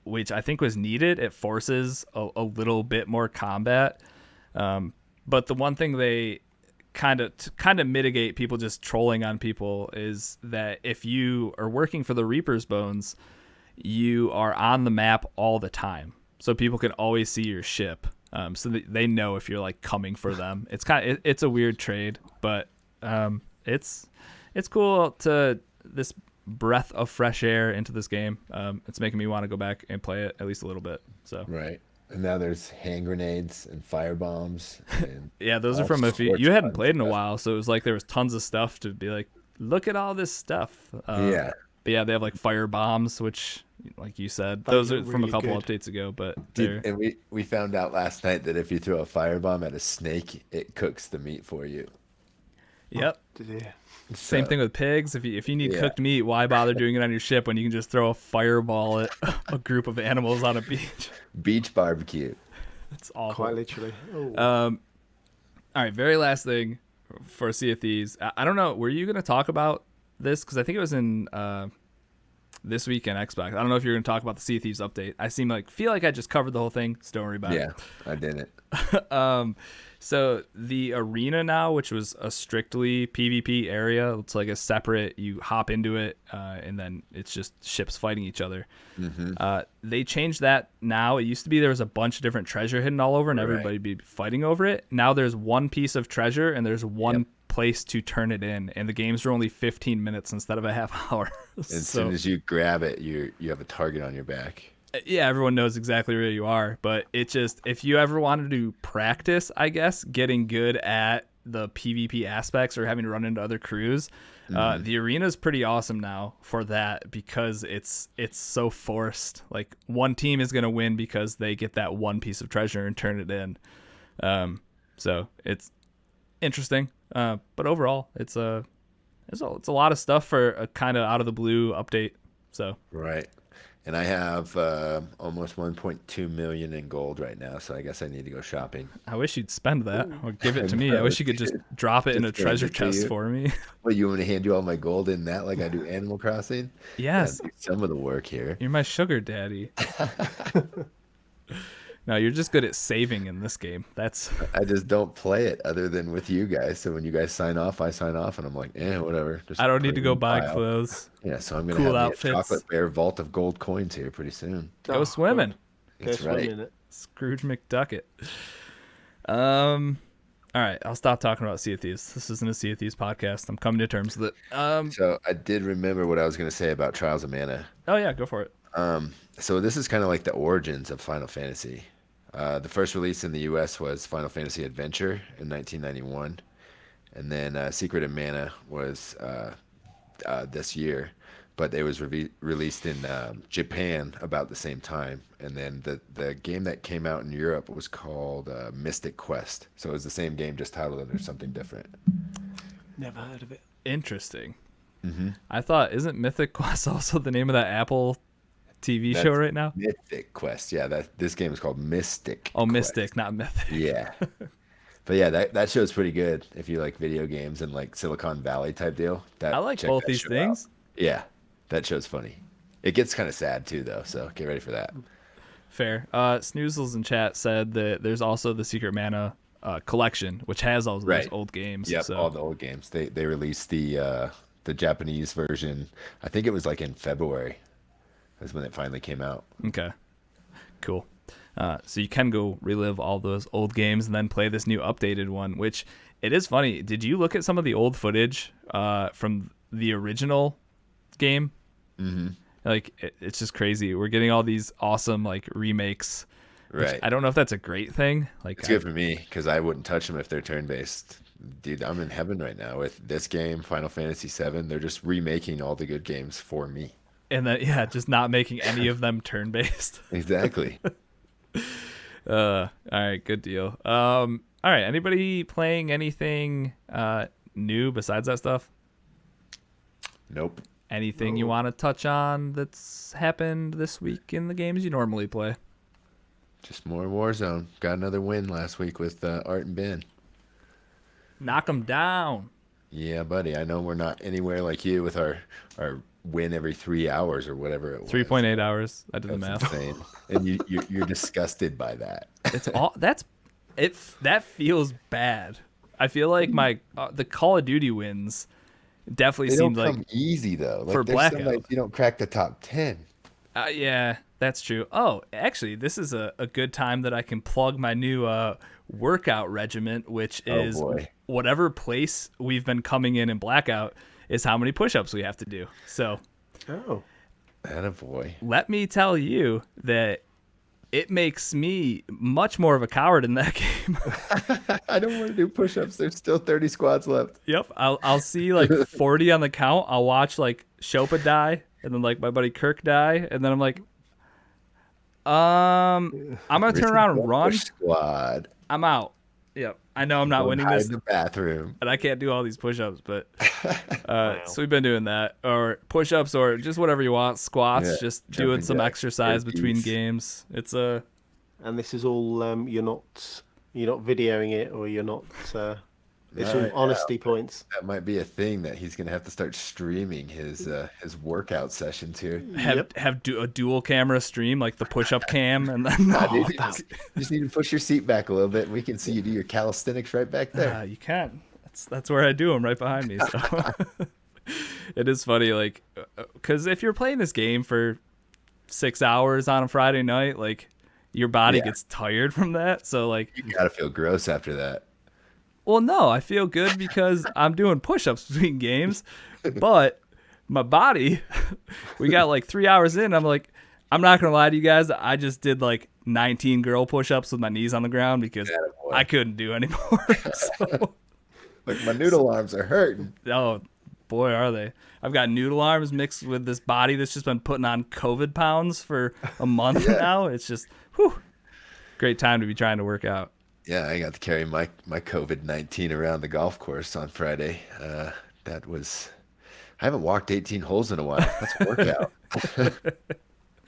which I think was needed. It forces a little bit more combat. But the one thing they kind of mitigate people just trolling on people is that if you are working for the Reaper's Bones, you are on the map all the time. So people can always see your ship. So that they know if you're like coming for them. It's a weird trade, but it's cool to this breath of fresh air into this game. It's making me want to go back and play it at least a little bit. So Right. And now there's hand grenades and fire bombs. And yeah, those are all from if you sorts hadn't of played in a stuff. while, so it was like there was tons of stuff to be like, look at all this stuff. Yeah. But yeah, they have like fire bombs, which, like you said, They those are look from a really couple good. updates ago. But Dude, they're and we found out last night that if you throw a firebomb at a snake, it cooks the meat for you. yep. Yeah. Same So, thing with pigs. If you need Yeah. cooked meat, why bother doing it on your ship when you can just throw a fireball at a group of animals on a beach? beach barbecue. It's awful. Quite literally. Oh. All right, very last thing for Sea of Thieves. I don't know. Were you going to talk about this? Because I think it was in this week in Xbox. I don't know if you're going to talk about the Sea of Thieves update. I feel like I just covered the whole thing. So don't worry about Yeah, I didn't. it. So the arena now, which was a strictly PvP area, it's like a separate. You hop into it, and then it's just ships fighting each other. They changed that now. It used to be there was a bunch of different treasure hidden all over, and everybody'd be fighting over it. Now there's one piece of treasure, and there's one place to turn it in, and the games are only 15 minutes instead of a half hour. As soon as you grab it, you have a target on your back. Yeah, everyone knows exactly where you are, but it just, if you ever wanted to practice, I guess, getting good at the PvP aspects or having to run into other crews, the arena is pretty awesome now for that because it's so forced. Like one team is going to win because they get that one piece of treasure and turn it in. So it's interesting, but overall, it's a lot of stuff for a kind of out of the blue update. So Right. And I have almost 1.2 million in gold right now, so I guess I need to go shopping. I wish you'd spend that or give it to I me. I know, wish you could just drop it in a just hand treasure it to chest you. for me. Well, you want me to hand you all my gold in that like I do Animal Crossing? Yes, Do some of the work here. you're my sugar daddy. No, you're just good at saving in this game. That's I just don't play it other than with you guys. So when you guys sign off, I sign off, and I'm like, whatever. Just I don't put need it to in go the buy pile. clothes. Yeah, so I'm gonna Cool have outfits. a chocolate bear vault of gold coins here pretty soon. Go Oh, swimming, Go That's right. swimming it. Scrooge McDucket. All right, I'll stop talking about Sea of Thieves. This isn't a Sea of Thieves podcast. I'm coming to terms with it. So I did remember what I was gonna say about Trials of Mana. Oh yeah, go for it. So this is kind of like the origins of Final Fantasy. The first release in the U.S. was Final Fantasy Adventure in 1991, and then Secret of Mana was this year, but it was released in Japan about the same time. And then the game that came out in Europe was called Mystic Quest. So it was the same game, just titled under something different. Never heard of it. Interesting. I thought, isn't Mythic Quest also the name of that Apple TV show That's right now? Mythic Quest. Yeah, this game is called Mystic. Oh, Quest. Mystic, not Mythic. Yeah. But yeah, that show's pretty good if you like video games and like Silicon Valley type deal. I like check both that these show things. out. Yeah, that show's funny. It gets kind of sad too, though, so get ready for that. Fair. Snoozles in chat said that there's also the Secret Mana collection, which has all those Right. old games. Yep, So all the old games. They released the Japanese version. I think it was like in February. That's when it finally came out. okay, cool. So you can go relive all those old games and then play this new updated one, which it is funny. Did you look at some of the old footage from the original game? Like it's just crazy. We're getting all these awesome like remakes which Right. I don't know if that's a great thing. Like, It's good for me because I wouldn't touch them if they're turn-based. Dude, I'm in heaven right now with this game, Final Fantasy VII. They're just remaking all the good games for me. and then yeah, just not making any of them turn based. Exactly. All right, good deal. All right, anybody playing anything new besides that stuff? Nope. Anything you want to touch on that's happened this week in the games you normally play? Just more Warzone. Got another win last week with Art and Ben. Knock them down. Yeah, buddy. I know we're not anywhere like you with our win every 3 hours or whatever it was. 3.8 hours. I did the That's math. insane. And you're disgusted by that. It's all that's it. That feels bad. I feel like my the Call of Duty wins definitely They don't seemed like come easy though. Like for there's some Blackout. nights you don't crack the top 10. Yeah, that's true. Oh, actually, this is a good time that I can plug my new workout regiment, which is boy. whatever place we've been coming in Blackout is how many push-ups we have to do. So Oh, Attaboy. let me tell you that it makes me much more of a coward in that game. I don't want to do push-ups. There's still 30 squads left. Yep, I'll see like 40 on the count. I'll watch like Shopa die, and then like my buddy Kirk die, and then I'm like, I'm gonna turn around and run. Squad. I'm out. Yep, I know I'm not Go winning hide this, in the bathroom. and I can't do all these push-ups, but so we've been doing that, or push-ups, or just whatever you want, squats, Yeah, just jumping doing some jacks, exercise between burpees. games. It's and this is all you're not videoing it, or you're not. It's all Right, honesty points. That might be a thing that he's gonna have to start streaming his workout sessions here. have a dual camera stream, like the push-up cam, and then Dude, you just need to push your seat back a little bit, and we can see you do your calisthenics right back there. You can. That's where I do them, right behind me. So it is funny, like, because if you're playing this game for 6 hours on a Friday night, like your body Yeah. gets tired from that. So like, You gotta feel gross after that. well, no, I feel good because I'm doing push-ups between games, but my body, we got like 3 hours in. I'm like, I'm not gonna lie to you guys. I just did like 19 girl push-ups with my knees on the ground because Attaboy. I couldn't do anymore. So. Like my noodle arms are hurting. Oh, boy, are they. I've got noodle arms mixed with this body that's just been putting on COVID pounds for a month now. It's just, whew, great time to be trying to work out. Yeah, I got to carry my COVID-19 around the golf course on Friday. That was, I haven't walked 18 holes in a while. That's a workout.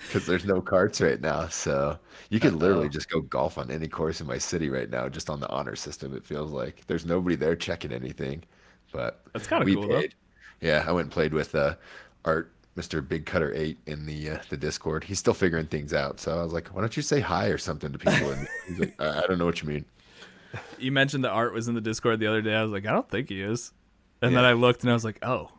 Because there's no carts right now. So you could literally just go golf on any course in my city right now, just on the honor system, it feels like. There's nobody there checking anything. But That's kind of we cool, though. paid. Yeah, I went and played with Art, Mr. Big Cutter 8 in the Discord. He's still figuring things out. So I was like, why don't you say hi or something to people? And he's like, I don't know what you mean. You mentioned that Art was in the Discord the other day. I was like, I don't think he is. And then I looked and I was like, oh,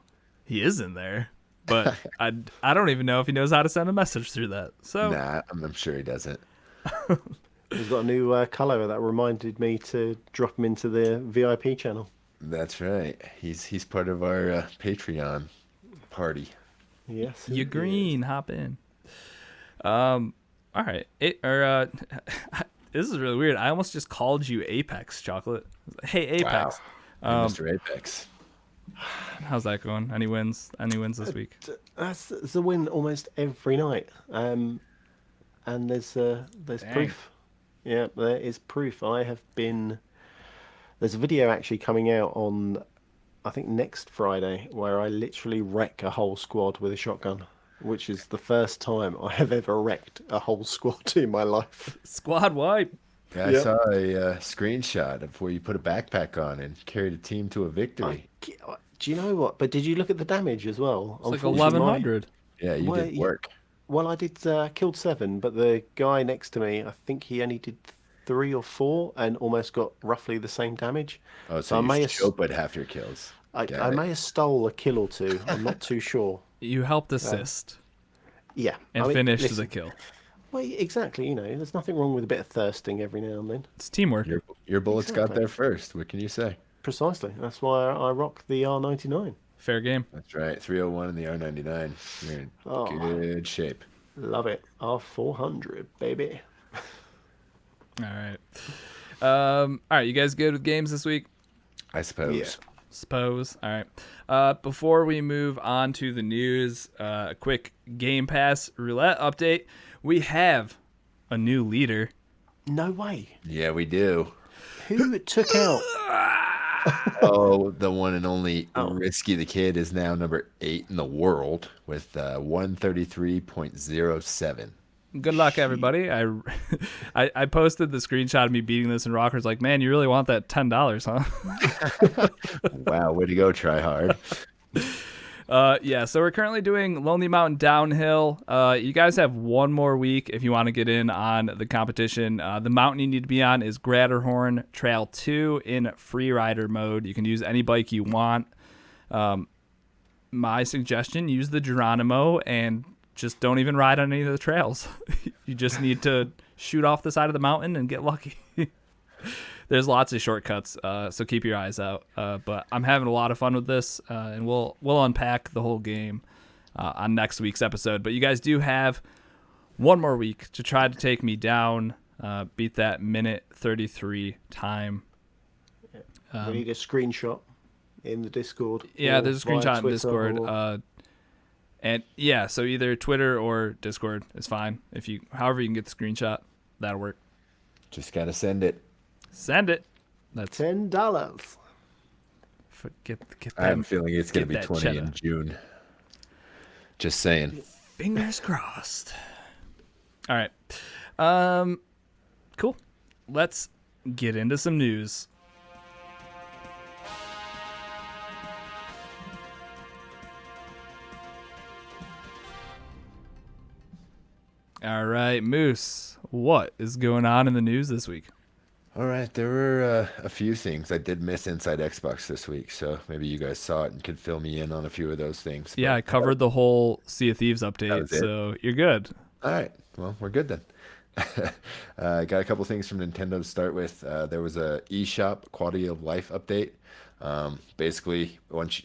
he is in there. But I don't even know if he knows how to send a message through that. So Nah, I'm sure he doesn't. He's got a new colour that reminded me to drop him into the VIP channel. That's right. He's part of our Patreon party. Yes. you he green, hop in. All right. This is really weird. I almost just called you Apex, Chocolate. Hey, Apex. Wow. Hey, Mr. Apex. How's that going? Any wins? Any wins this week? That's a win almost every night. And there's Dang. proof. Yeah, there is proof. There's a video actually coming out on, I think, next Friday, where I literally wreck a whole squad with a shotgun, which is the first time I have ever wrecked a whole squad in my life. Squad wipe. Yeah, I Yep. saw a screenshot of where you put a backpack on and carried a team to a victory. Do you know what? But did you look at the damage as well? It's like Unfortunately, 1100. Yeah, you Well, did work. Well, I did killed 7, but the guy next to me, I think he only did 3 or 4 and almost got roughly the same damage. Oh, so so I you may have Chopa'd half your kills. I Got it. may have stole a kill or 2. I'm not too sure. You helped assist Yeah, and I mean, finished listen, the kill. Well, exactly. There's nothing wrong with a bit of thirsting every now and then. It's teamwork. Your bullets got Exactly. there first. What can you say? Precisely. That's why I rock the R99. Fair game. That's right. 301 in the R99. You're in Oh. good shape. Love it. R400, baby. All right. All right. You guys good with games this week? I suppose. Yeah. Suppose. All right. Before we move on to the news, a quick Game Pass roulette update. We have a new leader. No way. Yeah, we do. Who took out? Oh, the one and only Oh. Risky the Kid is now number 8 in the world with 133.07. Good luck, everybody. I posted the screenshot of me beating this, and Rocker's like, "Man, you really want that $10, huh?" Wow, way to go, try hard. Yeah, so we're currently doing Lonely Mountain Downhill. You guys have one more week if you want to get in on the competition. The mountain you need to be on is Gratterhorn Trail 2 in freerider mode. You can use any bike you want. My suggestion, use the Geronimo and just don't even ride on any of the trails. You just need to shoot off the side of the mountain and get lucky. There's lots of shortcuts, so keep your eyes out. But I'm having a lot of fun with this, and we'll unpack the whole game on next week's episode. But you guys do have one more week to try to take me down, beat that minute 33 time. We need a screenshot in the Discord. Yeah, or there's a via screenshot in Twitter Discord. or- And yeah, so either Twitter or Discord is fine. However you can get the screenshot, that'll work. Just gotta send it. Send it. That's $10. get I have a them. feeling it's gonna get be that 20 cheddar. in June. Just saying. Fingers crossed. All right. Cool. Let's get into some news. All right, Moose, what is going on in the news this week? All right, there were a few things. I did miss Inside Xbox this week, so maybe you guys saw it and could fill me in on a few of those things. Yeah, I covered the whole Sea of Thieves update, was it? so you're good. All right, well, we're good then. Got a couple things from Nintendo to start with. There was a eShop quality of life update. Basically,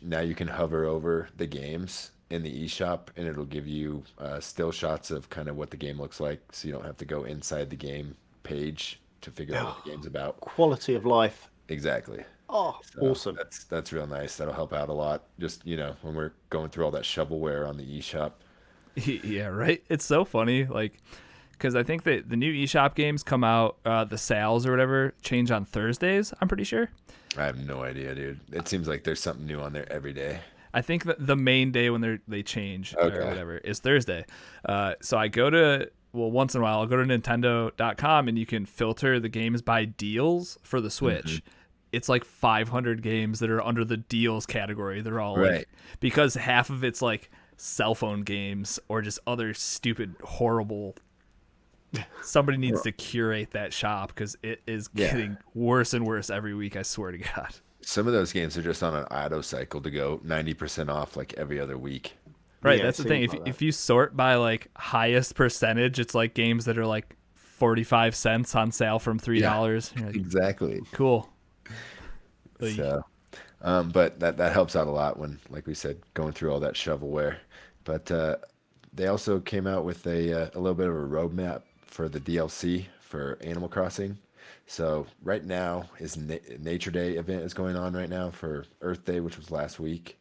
now you can hover over the games in the eShop, and it'll give you still shots of kind of what the game looks like, so you don't have to go inside the game page to figure out what the game's about. Quality of life. Exactly. Oh, So awesome. That's real nice. That'll help out a lot. Just, when we're going through all that shovelware on the eShop. Yeah, right? It's so funny, because I think that the new eShop games come out, the sales or whatever, change on Thursdays, I'm pretty sure. I have no idea, dude. It seems like there's something new on there every day. I think that the main day when they change or Okay. whatever is Thursday. So I go to, once in a while, I'll go to Nintendo.com and you can filter the games by deals for the Switch. Mm-hmm. It's like 500 games that are under the deals category. They're all Right. because half of it's like cell phone games or just other stupid, horrible. Somebody needs to curate that shop because it is Yeah. getting worse and worse every week. I swear to God. Some of those games are just on an auto cycle to go 90% off like every other week. Right, Yeah, that's it the thing. seems If like if you sort by like highest percentage, it's like games that are like 45 cents on sale from $3. You're like, Exactly. cool. Like, So, but that helps out a lot when, like we said, going through all that shovelware. But they also came out with a little bit of a roadmap for the DLC for Animal Crossing. So right now is Nature Day event is going on right now for Earth Day, which was last week.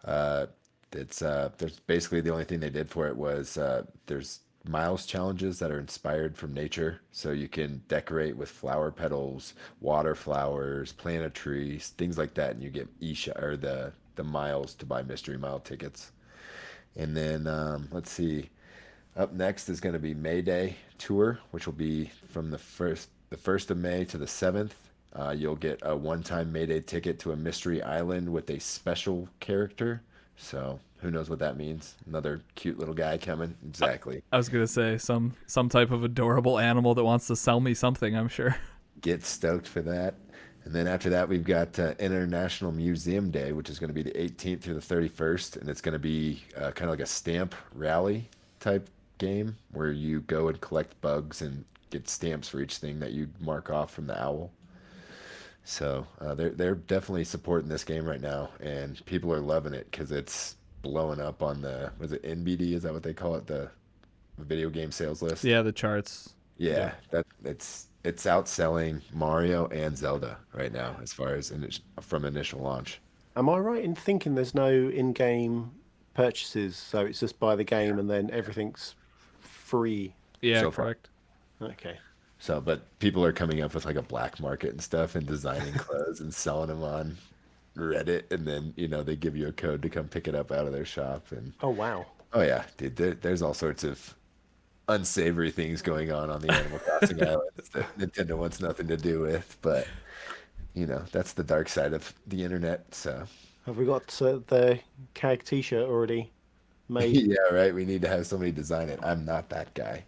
There's basically the only thing they did for it was there's miles challenges that are inspired from nature, so you can decorate with flower petals, water flowers, plant a tree, things like that, and you get or the miles to buy mystery mile tickets. And then let's see, up next is going to be May Day tour, which will be from the first of May to the 7th. You'll get a one-time May Day ticket to a mystery island with a special character. So who knows what that means? Another cute little guy coming. Exactly. I was gonna say some type of adorable animal that wants to sell me something. I'm sure. Get stoked for that. And then after that, we've got International Museum Day, which is going to be the 18th through the 31st. And it's going to be kind of like a stamp rally type game where you go and collect bugs and get stamps for each thing that you mark off from the owl. So they're definitely supporting this game right now, and people are loving it because it's blowing up on was it NBD? Is that what they call it? The video game sales list? Yeah, the charts. Yeah, that it's outselling Mario and Zelda right now as far as from initial launch. Am I right in thinking there's no in-game purchases, so it's just buy the game and then everything's free? Yeah, So far. correct. Okay. So, but people are coming up with like a black market and stuff and designing clothes and selling them on Reddit, and then they give you a code to come pick it up out of their shop. And Oh wow. oh yeah, dude, there's all sorts of unsavory things going on the Animal Crossing islands that Nintendo wants nothing to do with. But that's the dark side of the internet. So Have we got the CAG T-shirt already made? yeah, right. We need to have somebody design it. I'm not that guy.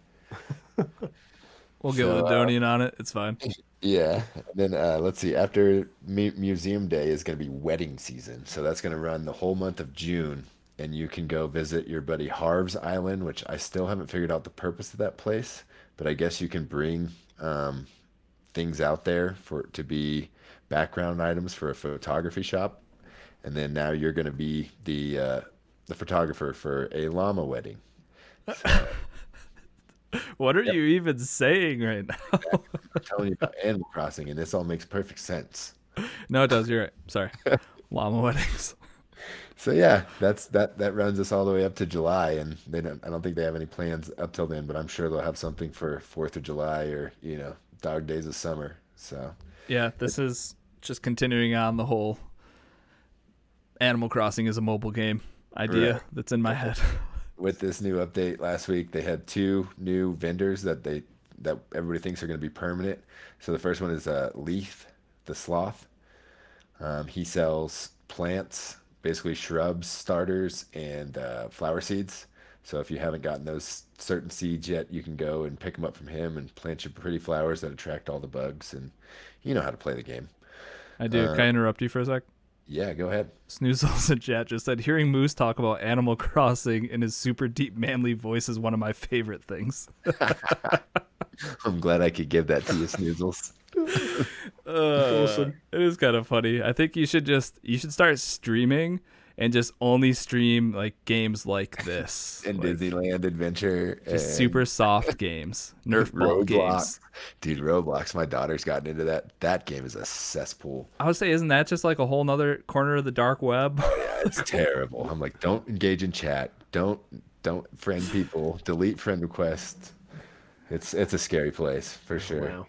We'll get So Ladonian on it. It's fine. yeah. And then let's see. After Museum Day is going to be wedding season, so that's going to run the whole month of June. And you can go visit your buddy Harv's Island, which I still haven't figured out the purpose of that place. But I guess you can bring things out there to be background items for a photography shop. And then now you're going to be the photographer for a llama wedding. So What are yep, you even saying right now? I'm telling you about Animal Crossing, and this all makes perfect sense. No, it does. You're right. Sorry. Llama weddings. So yeah, that runs us all the way up to July, and I don't think they have any plans up till then, but I'm sure they'll have something for 4th of July or Dog Days of Summer. So Yeah, this is just continuing on the whole Animal Crossing is a mobile game idea right. that's in my head. With this new update last week, they had 2 new vendors that everybody thinks are going to be permanent. So the first one is Leaf, the sloth. He sells plants, basically shrubs, starters, and flower seeds. So if you haven't gotten those certain seeds yet, you can go and pick them up from him and plant your pretty flowers that attract all the bugs. And you know how to play the game. I do. Can I interrupt you for a sec? Yeah, go ahead. Snoozles in chat just said, hearing Moose talk about Animal Crossing in his super deep manly voice is one of my favorite things. I'm glad I could give that to you, Snoozles. Awesome. It is kind of funny. I think you should start streaming and just only stream like games like this. And Like, Disneyland Adventure. just And super soft games. Nerf ball games. Dude, Roblox, my daughter's gotten into that. That game is a cesspool. I would say, isn't that just like a whole nother corner of the dark web? Yeah, it's terrible. I'm like, don't engage in chat. Don't friend people. Delete friend requests. It's a scary place for sure. Wow.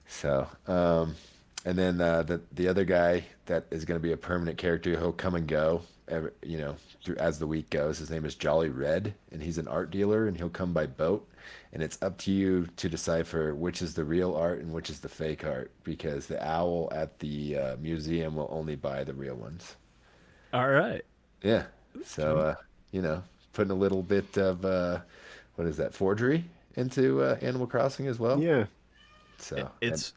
So, and then the other guy that is going to be a permanent character, he'll come and go, as the week goes. His name is Jolly Red, and he's an art dealer, and he'll come by boat. And it's up to you to decipher which is the real art and which is the fake art, because the owl at the museum will only buy the real ones. All right. Yeah. So, putting a little bit of what is that, forgery into Animal Crossing as well. Yeah. So It's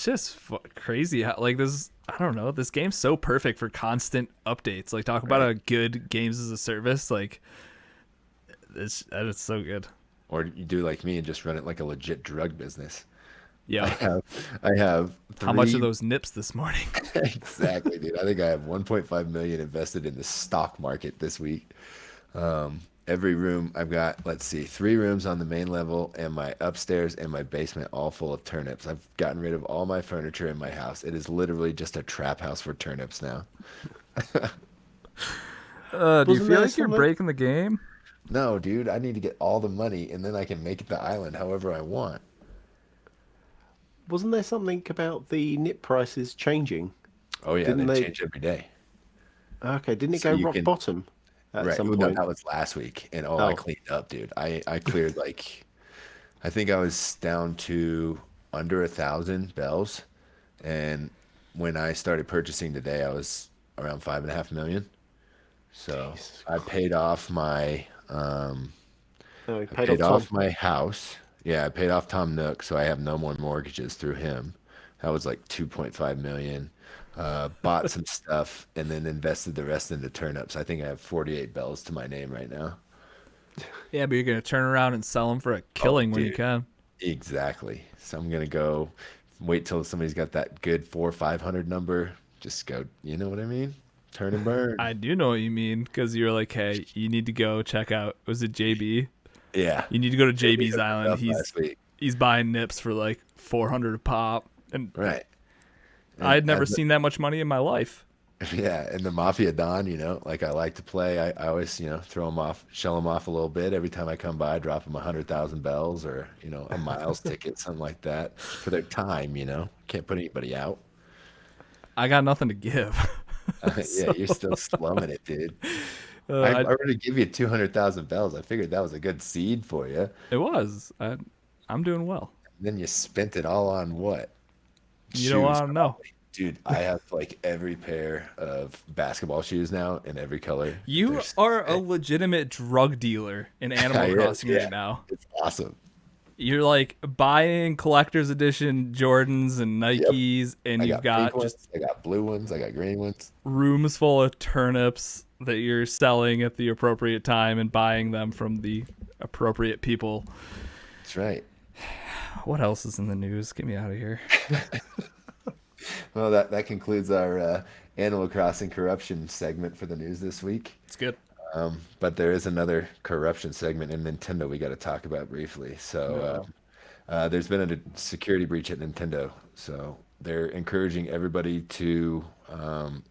just crazy how like this. I don't know. This game's so perfect for constant updates. Like talk about a good games as a service. Like it's so good. or you do like me and just run it like a legit drug business. Yeah. I have How much three- are those nips this morning? Exactly, dude. I think I have 1.5 million invested in the stock market this week. Every room I've got, let's see, 3 rooms on the main level, and my upstairs and my basement all full of turnips. I've gotten rid of all my furniture in my house. It is literally just a trap house for turnips now. Do you Wasn't feel there like you're something- breaking the game? No, dude, I need to get all the money, and then I can make the island however I want. Wasn't there something about the nip prices changing? Oh yeah, Didn't they they- change every day. Okay, didn't it So go you rock can- bottom at Right. some No, point? that was last week, and I Oh. cleaned up, dude. I cleared I think I was down to under 1,000 bells, and when I started purchasing today, I was around 5.5 million. So Jesus I paid off my No, he paid paid off off Tom. my house. Yeah, I paid off Tom Nook, so I have no more mortgages through him. That was like 2.5 million. Bought some stuff and then invested the rest into turnips. I think I have 48 bells to my name right now. Yeah, but you're gonna turn around and sell them for a killing when you dude. can. Exactly. So I'm gonna go wait till somebody's got that good 400-500 number. Just go. You know what I mean? Turn and burn. I do know what you mean because you're like, hey, you need to go check out. Was it JB? Yeah. You need to go to JB JB's hooked me island. up He's last week. he's buying nips for like 400 a pop, and Right. I had And never as seen that much money in my life. Yeah, and the Mafia Don, like I like to play. I always, throw them off, shell them off a little bit every time I come by. Drop them 100,000 bells or a miles ticket, something like that for their time. Can't put anybody out. I got nothing to give. Yeah, So, you're still slumming it, dude. I I, already give you 200,000 bells. I figured that was a good seed for you. it was. I'm doing well. Then you spent it all on what? You don't Shoes, want to know. probably. Dude, I have like every pair of basketball shoes now in every color. You They're are a sick. legitimate drug dealer in Animal I am, Crossing yeah. right now. It's awesome. You're like buying collector's edition Jordans and Yep. Nikes, and I you've got pink got just ones, I got blue ones, I got green ones. rooms full of turnips that you're selling at the appropriate time and buying them from the appropriate people. That's right. What else is in the news? Get me out of here. Well, that concludes our Animal Crossing corruption segment for the news this week. It's good. But there is another corruption segment in Nintendo we got to talk about briefly. So there's been a security breach at Nintendo. So they're encouraging everybody to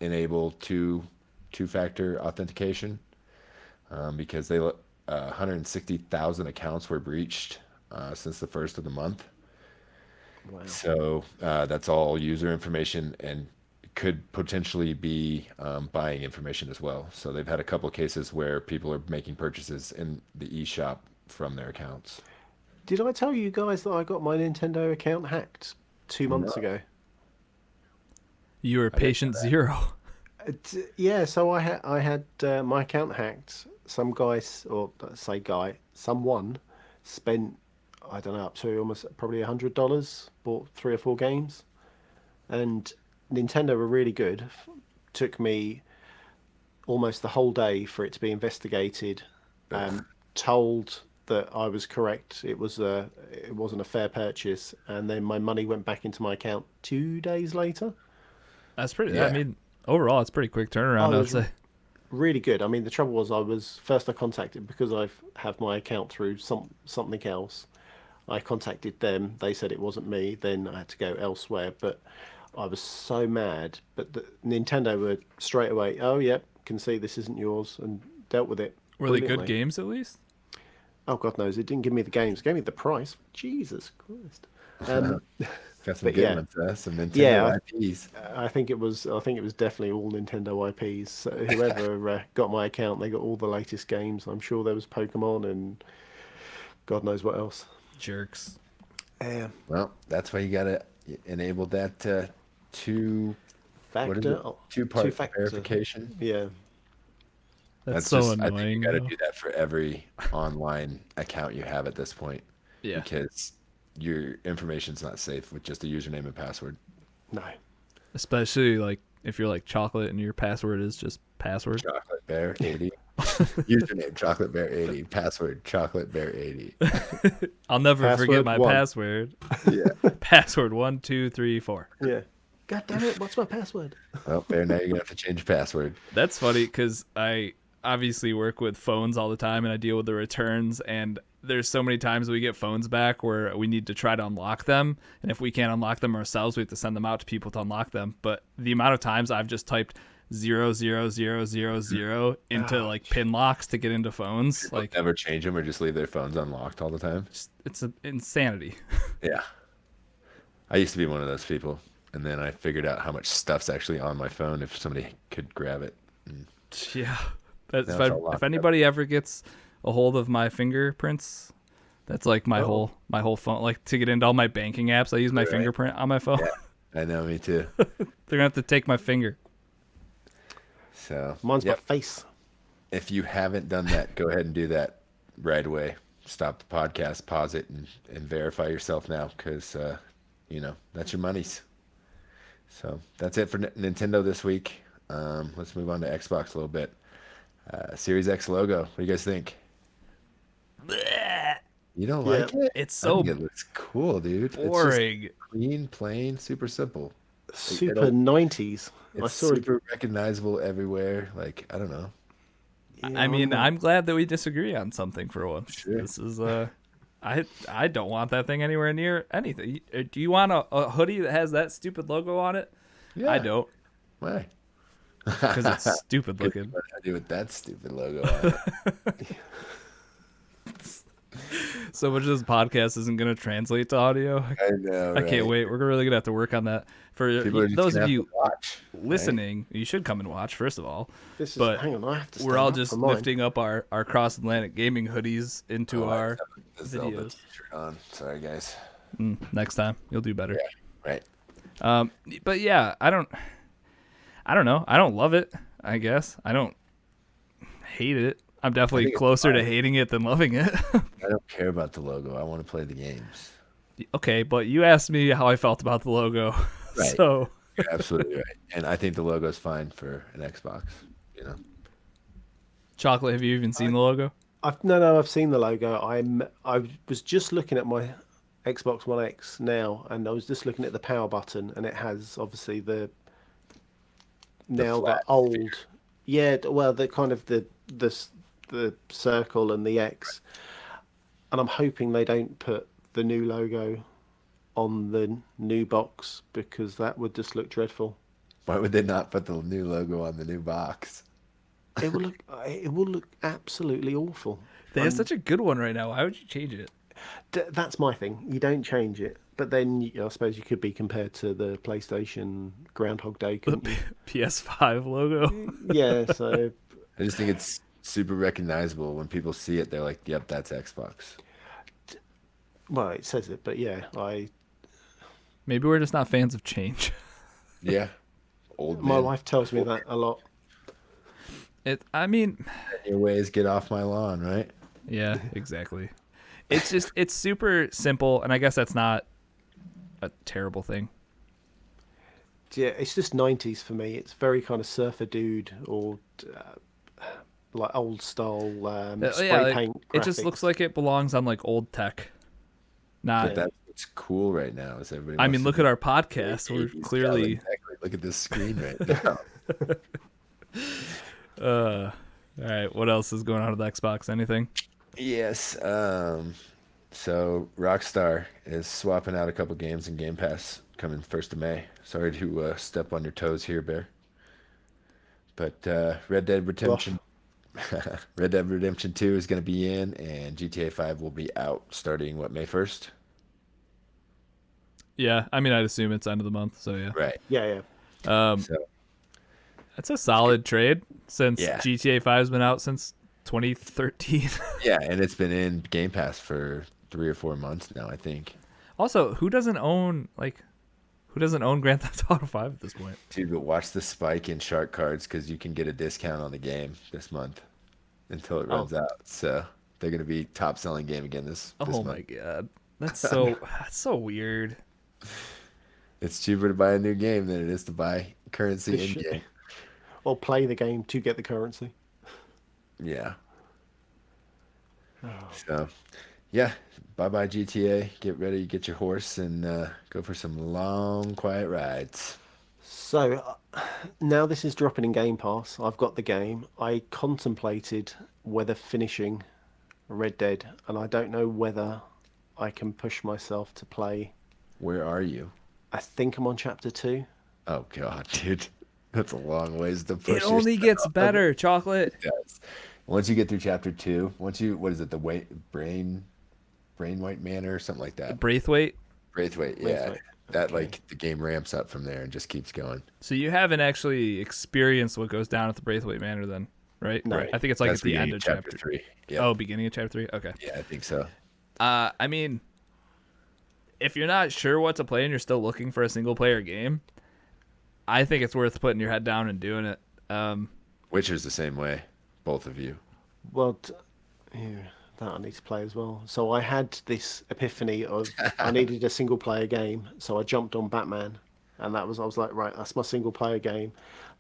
enable two-factor authentication because 160,000 accounts were breached since the first of the month. Wow. So that's all user information and could potentially be buying information as well. So they've had a couple of cases where people are making purchases in the eShop from their accounts. Did I tell you guys that I got my Nintendo account hacked 2 months No. ago? You were patient zero. Yeah, so I had my account hacked. Some guy, or say guy, someone spent, I don't know, up to almost probably $100, bought 3 or 4 games, and Nintendo were really good. Took me almost the whole day for it to be investigated. Told that I was correct. It wasn't a fair purchase, and then my money went back into my account 2 days later. That's pretty. Yeah. I mean, overall, it's pretty quick turnaround. Oh, I'd say. Really good. I mean, the trouble was I contacted because I have my account through something else. I contacted them. They said it wasn't me. Then I had to go elsewhere. But I was so mad. But Nintendo were straight away, oh, yep, can see this isn't yours, and dealt with it Were they good brilliantly. games at least? Oh, God knows. It didn't give me the games. It gave me the price. Jesus Christ. Got some But good yeah. ones, some Nintendo Yeah, IPs. I think it was definitely all Nintendo IPs. So whoever got my account, they got all the latest games. I'm sure there was Pokemon and God knows what else. Jerks. Yeah. Well, that's why you got to enable that two, what is it? Factor. Two-part Two-factor. verification. Yeah. That's so I think annoying. you got to though. do that for every online account you have at this point. Yeah. Because your information's not safe with just a username and password. No. Especially like if you're like chocolate and your password is just password. Chocolate Bear 80. Username Chocolate Bear 80. Password Chocolate Bear 80. I'll never forget Password my 1. password. Yeah. Password 1, 2, 3, 4. Yeah. God damn it! What's my password? Well, Bear, now you're gonna have to change your password. That's funny because I obviously work with phones all the time and I deal with the returns, and there's so many times we get phones back where we need to try to unlock them, and if we can't unlock them ourselves, we have to send them out to people to unlock them. But the amount of times I've just typed 00000 into like pin locks to get into phones, People like never change them or just leave their phones unlocked all the time. it's insanity. Yeah. I used to be one of those people, and then I figured out how much stuff's actually on my phone if somebody could grab it. Yeah. That's, Now if, it's all locked if anybody ever gets a hold of my fingerprints, that's like my whole phone. Like to get into all my banking apps, I use my Right. fingerprint on my phone. Yeah. I know, me too. They're gonna have to take my finger. So Mine's yep. my face. If you haven't done that, go ahead and do that right away. Stop the podcast, pause it, and verify yourself now, because that's your monies. So that's it for Nintendo this week. Let's move on to Xbox a little bit. Series X logo. What do you guys think? You don't like it? It's I so think it looks cool, dude. boring. It's just clean, plain, super simple. Super it'll- 90s. I It's saw it. super recognizable everywhere. Like, I don't know. I mean, I'm glad that we disagree on something for once. Sure. This is I don't want that thing anywhere near anything. Do you want a hoodie that has that stupid logo on it? Yeah. I don't, Why? because it's stupid looking. What do I do with that stupid logo on it? So much of this podcast isn't going to translate to audio. I know, I can't right? wait. We're really going to have to work on that. For People are just those gonna of have you to watch, right? listening, you should come and watch, first of all. This is. But Hang on, I have to. we're stand all up just for mine. lifting up our cross-Atlantic gaming hoodies into Oh, I our just have the Zelda videos. t-shirt on. Sorry, guys. Next time. You'll do better. Right. But yeah, I don't know. I don't love it, I guess. I don't hate it. I'm definitely think it's closer to fine. hating it than loving it. I don't care about the logo. I want to play the games. Okay, but you asked me how I felt about the logo. Right. So You're absolutely right. And I think the logo's fine for an Xbox. You know. Chocolate, have you even seen the logo? I've seen the logo. I was just looking at my Xbox One X now, and I was just looking at the power button, and it has obviously the flat old, sphere. yeah, well, the kind of the circle and the X, and I'm hoping they don't put the new logo on the new box because that would just look dreadful. Why would they not put the new logo on the new box? It will look absolutely awful. They have such a good one right now. Why would you change it? That's my thing. You don't change it, but then I suppose you could be compared to the PlayStation Groundhog Day, The couldn't you? PS5 logo. Yeah, so I just think it's super recognizable. When people see it, they're like, "Yep, that's Xbox." well, it says it, but yeah, Maybe we're just not fans of change. Yeah. Old my man. wife tells me that a lot. I mean, Your ways, get off my lawn, right? yeah, exactly. It's super simple, and I guess that's not a terrible thing. Yeah, it's just 90s for me. It's very kind of surfer dude or like old style spray Yeah, like, paint. it just looks graphics. like it belongs on like old tech. Not. But that's what's cool right now. Is everybody? I wants mean, to look be at our podcast. We're 80s. clearly. Yeah, exactly. Look at this screen right now. All right. What else is going on with Xbox? Anything? Yes. So Rockstar is swapping out a couple games in Game Pass coming 1st of May. Sorry to step on your toes here, Bear. But Red Dead Redemption 2 is going to be in, and GTA 5 will be out starting, May 1st? Yeah. I mean, I'd assume it's end of the month. So yeah. Right. Yeah. So, That's a solid trade since Yeah. GTA 5's been out since 2013. yeah, and it's been in Game Pass for 3 or 4 months now, I think. Also, who doesn't own Grand Theft Auto 5 at this point? Dude, but watch the spike in shark cards because you can get a discount on the game this month until it runs out. So they're going to be top selling game again this Oh month. my god. That's so weird. It's cheaper to buy a new game than it is to buy currency in game. Or play the game to get the currency. Yeah. So, yeah. Bye-bye GTA. Get ready, get your horse, and go for some long, quiet rides. So now this is dropping in Game Pass. I've got the game. I contemplated whether finishing Red Dead, and I don't know whether I can push myself to play. Where are you? I think I'm on chapter 2. Oh, God, dude. That's a long ways to push It only yourself. gets better, Chocolate. Yes. Once you get through chapter 2, what is it, the brain white manor or something like that? Braithwaite. Braithwaite, yeah. Braithwaite, That okay. like the game ramps up from there and just keeps going. So you haven't actually experienced what goes down at the Braithwaite Manor then, right? No. Right. I think it's like That's at the beginning end of chapter 3. Yeah. Oh, beginning of chapter 3? Okay. Yeah, I think so. I mean, if you're not sure what to play and you're still looking for a single player game, I think it's worth putting your head down and doing it. Witcher's the same way, both of you. Well, yeah, that I need to play as well. So I had this epiphany of I needed a single player game, so I jumped on Batman, and I was like, right, that's my single player game.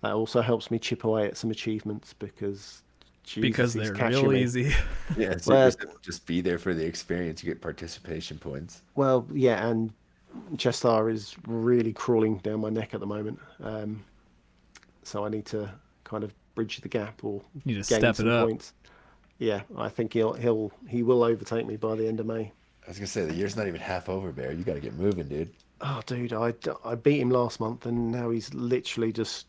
That also helps me chip away at some achievements because Jesus, he's they're catching real me. easy. Yeah, so Well- just be there for the experience. You get participation points. Well, yeah, and Chestar is really crawling down my neck at the moment. So I need to kind of bridge the gap or You need to gain step some it up. points. Yeah, I think he will overtake me by the end of May. I was gonna say the year's not even half over, Bear. You got to get moving, dude. Oh, dude, I beat him last month, and now he's literally just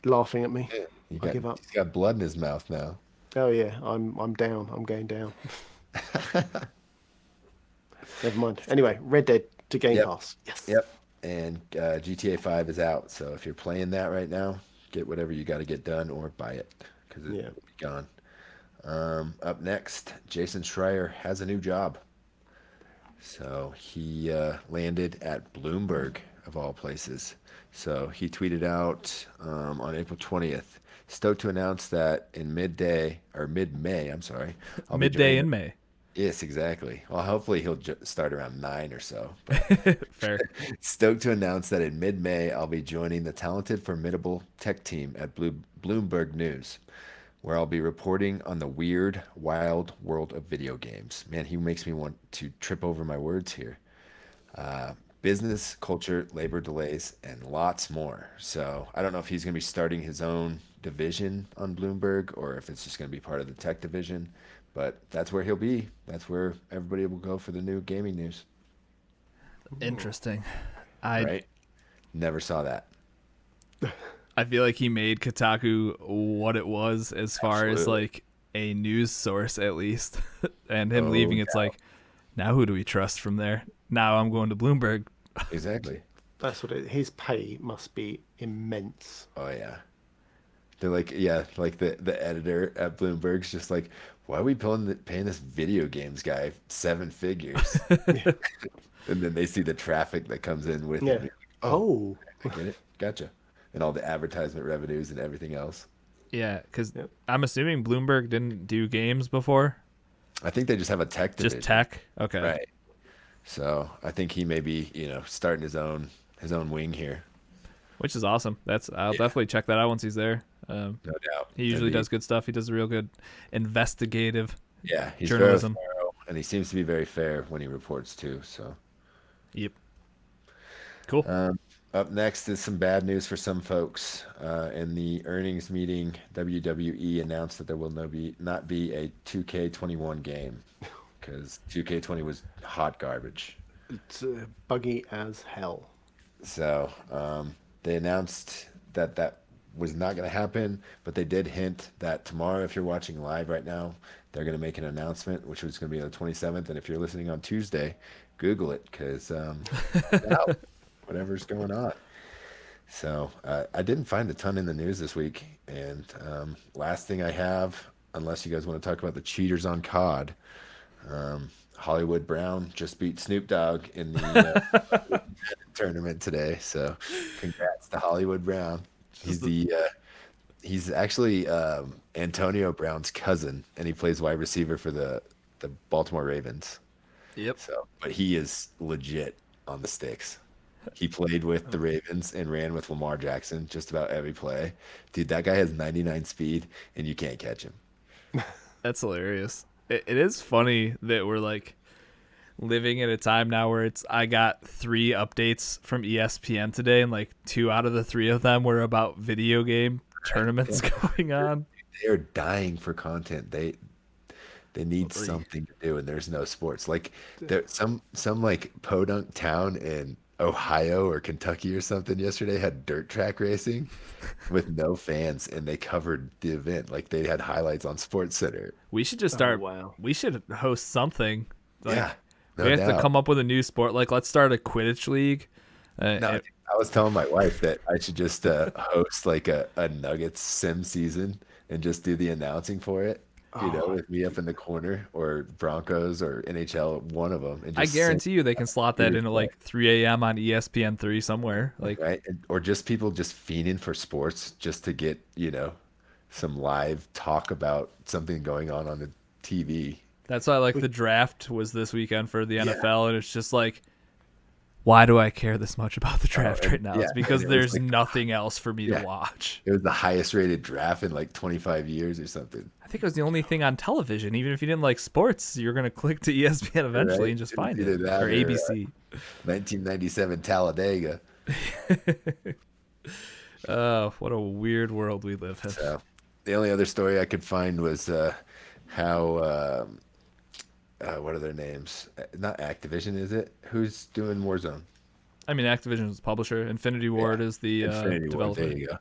laughing at me. You I got give up. he's got blood in his mouth now. Oh yeah, I'm down. I'm going down. Never mind. Anyway, Red Dead to Game Yep. Pass. Yes. Yep. And GTA 5 is out. So if you're playing that right now, get whatever you got to get done or buy it because it Yeah. will be gone. Up next, Jason Schreier has a new job. So he landed at Bloomberg, of all places. So he tweeted out on April 20th, stoked to announce that in midday or mid-May, I'm sorry, I'll be Midday joining. in May. Yes, exactly. Well, hopefully he'll start around 9 or so. But Fair. stoked to announce that in mid-May, I'll be joining the talented, formidable tech team at Bloomberg News, where I'll be reporting on the weird, wild world of video games. Man, he makes me want to trip over my words here. Business, culture, labor delays, and lots more. So I don't know if he's going to be starting his own division on Bloomberg or if it's just going to be part of the tech division, but that's where he'll be. That's where everybody will go for the new gaming news. Interesting. I Right? Never saw that. I feel like he made Kotaku what it was as far as Absolutely. like a news source at least. And him Oh, leaving, it's like, now who do we trust from there? Now I'm going to Bloomberg. Exactly. That's what it. His pay must be immense. Oh yeah. They're like, yeah, like the editor at Bloomberg's just like, why are we paying this video games guy 7 figures? And then they see the traffic that comes in with Yeah. it. Oh. I get it. Gotcha. And all the advertisement revenues and everything else. Yeah, because Yep. I'm assuming Bloomberg didn't do games before. I think they just have a tech division. Just tech. Okay. Right. So I think he may be, starting his own wing here. Which is awesome. I'll definitely check that out once he's there. No doubt. He usually does good stuff. He does real good investigative Yeah, he's journalism. very thorough, and he seems to be very fair when he reports too. So Yep. Cool. up next is some bad news for some folks. In the earnings meeting, WWE announced that there will not be a 2K21 game because 2K20 was hot garbage. It's buggy as hell. So they announced that was not going to happen, but they did hint that tomorrow, if you're watching live right now, they're going to make an announcement, which was going to be on the 27th. And if you're listening on Tuesday, Google it because whatever's going on. So I didn't find a ton in the news this week. And last thing I have, unless you guys want to talk about the cheaters on COD, Hollywood Brown just beat Snoop Dogg in the tournament today. So congrats to Hollywood Brown. He's actually Antonio Brown's cousin, and he plays wide receiver for the Baltimore Ravens. Yep. So, but he is legit on the sticks. He played with the Ravens and ran with Lamar Jackson just about every play. Dude, that guy has 99 speed, and you can't catch him. That's hilarious. It is funny that we're like living in a time now where I got 3 updates from ESPN today, and like 2 out of the 3 of them were about video game tournaments going on. They are dying for content. They need something to do, and there's no sports. Like there some like podunk town in Ohio or Kentucky or something yesterday had dirt track racing with no fans, and they covered the event like they had highlights on Sports Center. We should just start. wow. We should host something. Like, Yeah, no we have doubt. to come up with a new sport. Like, let's start a Quidditch league. No, I was telling my wife that I should just host like a Nuggets sim season and just do the announcing for it. With me up in the corner, or Broncos or NHL, one of them. And I just guarantee you they can slot that Dude, into like 3 a.m. on ESPN3 somewhere. Like, right? Or just people just fiending for sports just to get, some live talk about something going on the TV. that's why like the draft was this weekend for the NFL, and it's just like, why do I care this much about the draft right now? It's because and it was there's nothing else for me to Yeah. watch. It was the highest rated draft in like 25 years or something. I think it was the only thing on television. Even if you didn't like sports, you're gonna click to ESPN eventually Right? and just It was find either it, that or or, ABC. 1997 Talladega. Oh, what a weird world we live in. So the only other story I could find was how what are their names? Not Activision, is it? Who's doing Warzone? I mean, Activision is the publisher. Infinity Yeah, Ward is the Infinity Ward. developer. There you go.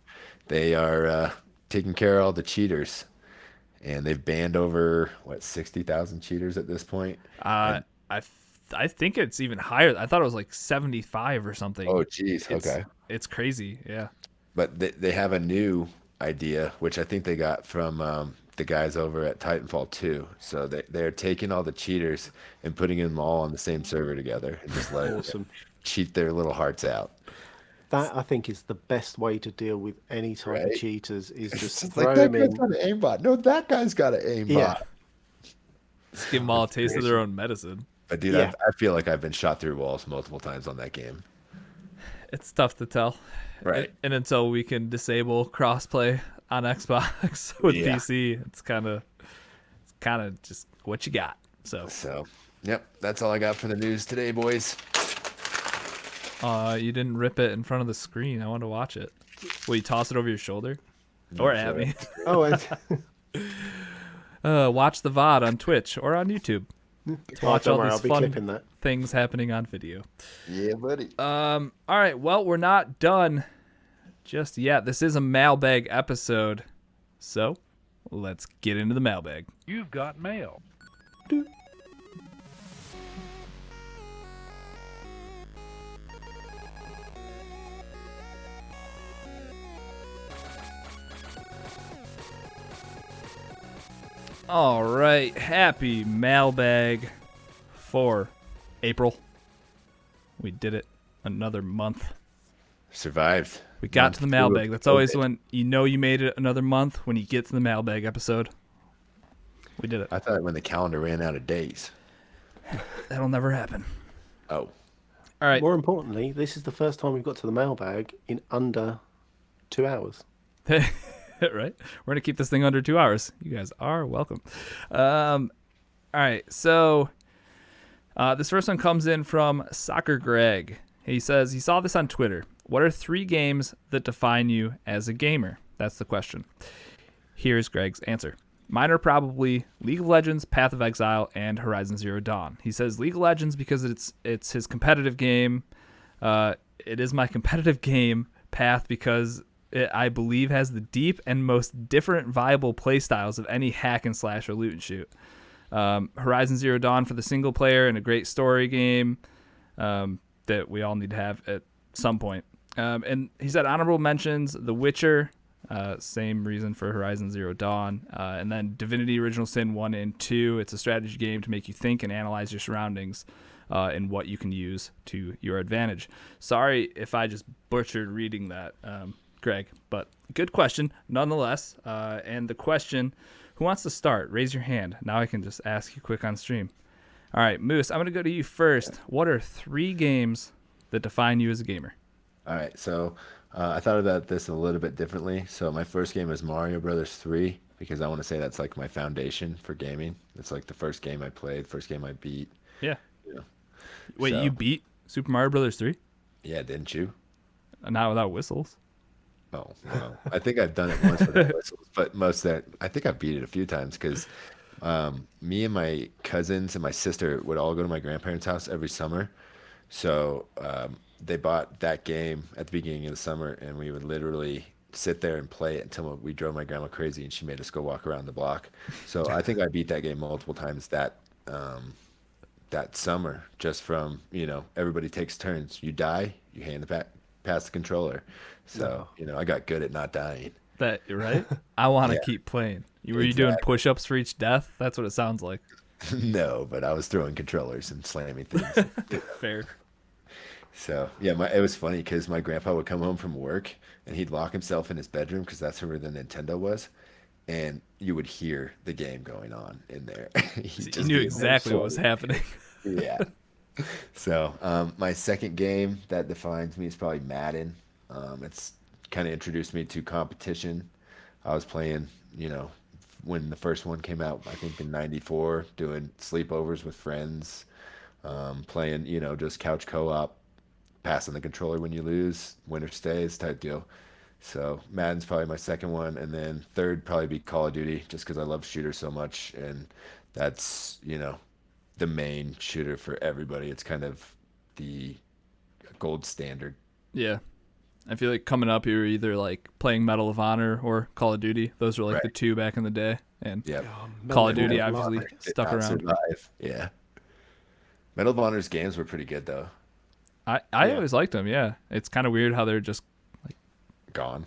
They are taking care of all the cheaters, and they've banned over what 60,000 cheaters at this point. Uh, And I I think it's even higher. I thought it was like 75 or something. oh, geez, It's okay. it's crazy. Yeah. But they have a new idea, which I think they got from the guys over at Titanfall 2. So they're taking all the cheaters and putting them all on the same server together and just letting them Awesome. cheat their little hearts out. That I think is the best way to deal with any type of Right? cheaters is It's just just throw like that them guy's in. got an aimbot. No, that guy's got an Yeah, aimbot. Just give them all a taste of their own medicine. But dude, yeah. I feel like I've been shot through walls multiple times on that game. It's tough to tell. Right. And until we can disable crossplay on Xbox with Yeah. PC, it's kind of just what you got. So, So, yep, that's all I got for the news today, boys. you didn't rip it in front of the screen. I wanted to watch it. Will you toss it over your shoulder or at sorry. me? Oh, and Watch the VOD on Twitch or on YouTube. Watch don't all worry, these I'll be fun clipping that. things happening on video. Yeah, buddy. All right. Well, we're not done just yet. This is a mailbag episode. So let's get into the mailbag. You've got mail. All right. Happy mailbag for April. We did it. Another month. Survived. We got to the mailbag. That's always COVID. when you know you made it another month, when you get to the mailbag episode. We did it. I thought when the calendar ran out of days. That'll never happen. Oh, All right. More importantly, this is the first time we've got to the mailbag in under 2 hours. Right? We're going to keep this thing under 2 hours. You guys are welcome. All right. So this first one comes in from Soccer Greg. He says he saw this on Twitter. What are 3 games that define you as a gamer? That's the question. Here's Greg's answer. Mine are probably League of Legends, Path of Exile, and Horizon Zero Dawn. He says League of Legends because it's his competitive game. It is my competitive game. Path because it, I believe, has the deep and most different viable playstyles of any hack and slash or loot and shoot. Horizon Zero Dawn for the single player and a great story game that we all need to have at some point. And he said honorable mentions The Witcher, same reason for Horizon Zero Dawn, and then Divinity Original Sin 1 and 2. It's a strategy game to make you think and analyze your surroundings and what you can use to your advantage. Sorry if I just butchered reading that, Greg, but good question nonetheless. And the question, who wants to start? Raise your hand. Now I can just ask you quick on stream. All right, Moose, I'm going to go to you first. What are 3 games that define you as a gamer? all right. So I thought about this a little bit differently. So my first game is Mario Brothers 3 because I want to say that's like my foundation for gaming. It's like the first game I played, first game I beat. Yeah. You know. Wait, So- you beat Super Mario Brothers 3? Yeah, didn't you? Not without whistles. Oh, well, I think I've done it once with the whistles, but most of that, I think I've beat it a few times because me and my cousins and my sister would all go to my grandparents' house every summer. So they bought that game at the beginning of the summer, and we would literally sit there and play it until we drove my grandma crazy, and she made us go walk around the block. So I think I beat that game multiple times that summer, just from everybody takes turns. You die, you hand the pass the controller. So I got good at not dying. That right? I want to Yeah. keep playing. Were you doing Exactly. push-ups for each death? That's what it sounds like. No, but I was throwing controllers and slamming things. Fair. So yeah, it was funny because my grandpa would come home from work and he'd lock himself in his bedroom because that's where the Nintendo was, and you would hear the game going on in there. You knew exactly what was happening. Yeah. So my second game that defines me is probably Madden. It's kind of introduced me to competition. I was playing, when the first one came out, I think in '94, doing sleepovers with friends, playing, just couch co-op, passing the controller when you lose, winner stays type deal. So Madden's probably my second one, and then third probably be Call of Duty, just because I love shooters so much, and that's the main shooter for everybody. It's kind of the gold standard. Yeah. I feel like coming up, you were either like playing Medal of Honor or Call of Duty. Those were like the two back in the day. And Yeah. Call of Duty obviously stuck around. Survive. Yeah. Medal of Honor's games were pretty good though. I always liked them. Yeah. It's kind of weird how they're just like Gone.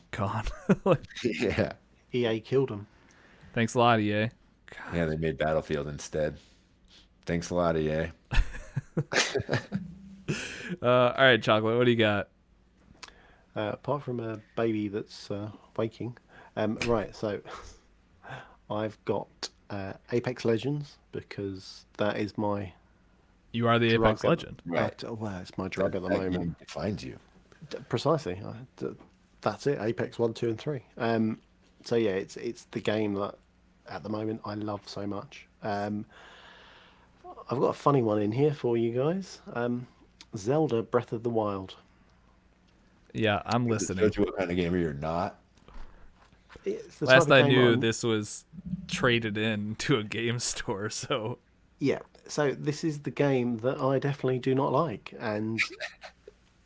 Like, Yeah. EA killed them. thanks a lot, EA. Yeah, they made Battlefield instead. Thanks a lot, EA. All right, Chocolate, what do you got? Apart from a baby that's waking. Right, so I've got Apex Legends because that is my You are the Apex drug Legend. well, it's my drug at the That moment. game defines you. Precisely. That's it. Apex 1, 2, and 3. So yeah, it's the game that at the moment I love so much. I've got a funny one in here for you guys. Zelda Breath of the Wild. Yeah, I'm It listening. shows you what kind of gamer you're not. It's the Last type I of game knew, I'm- this was traded in to a game store. So Yeah, so this is the game that I definitely do not like, and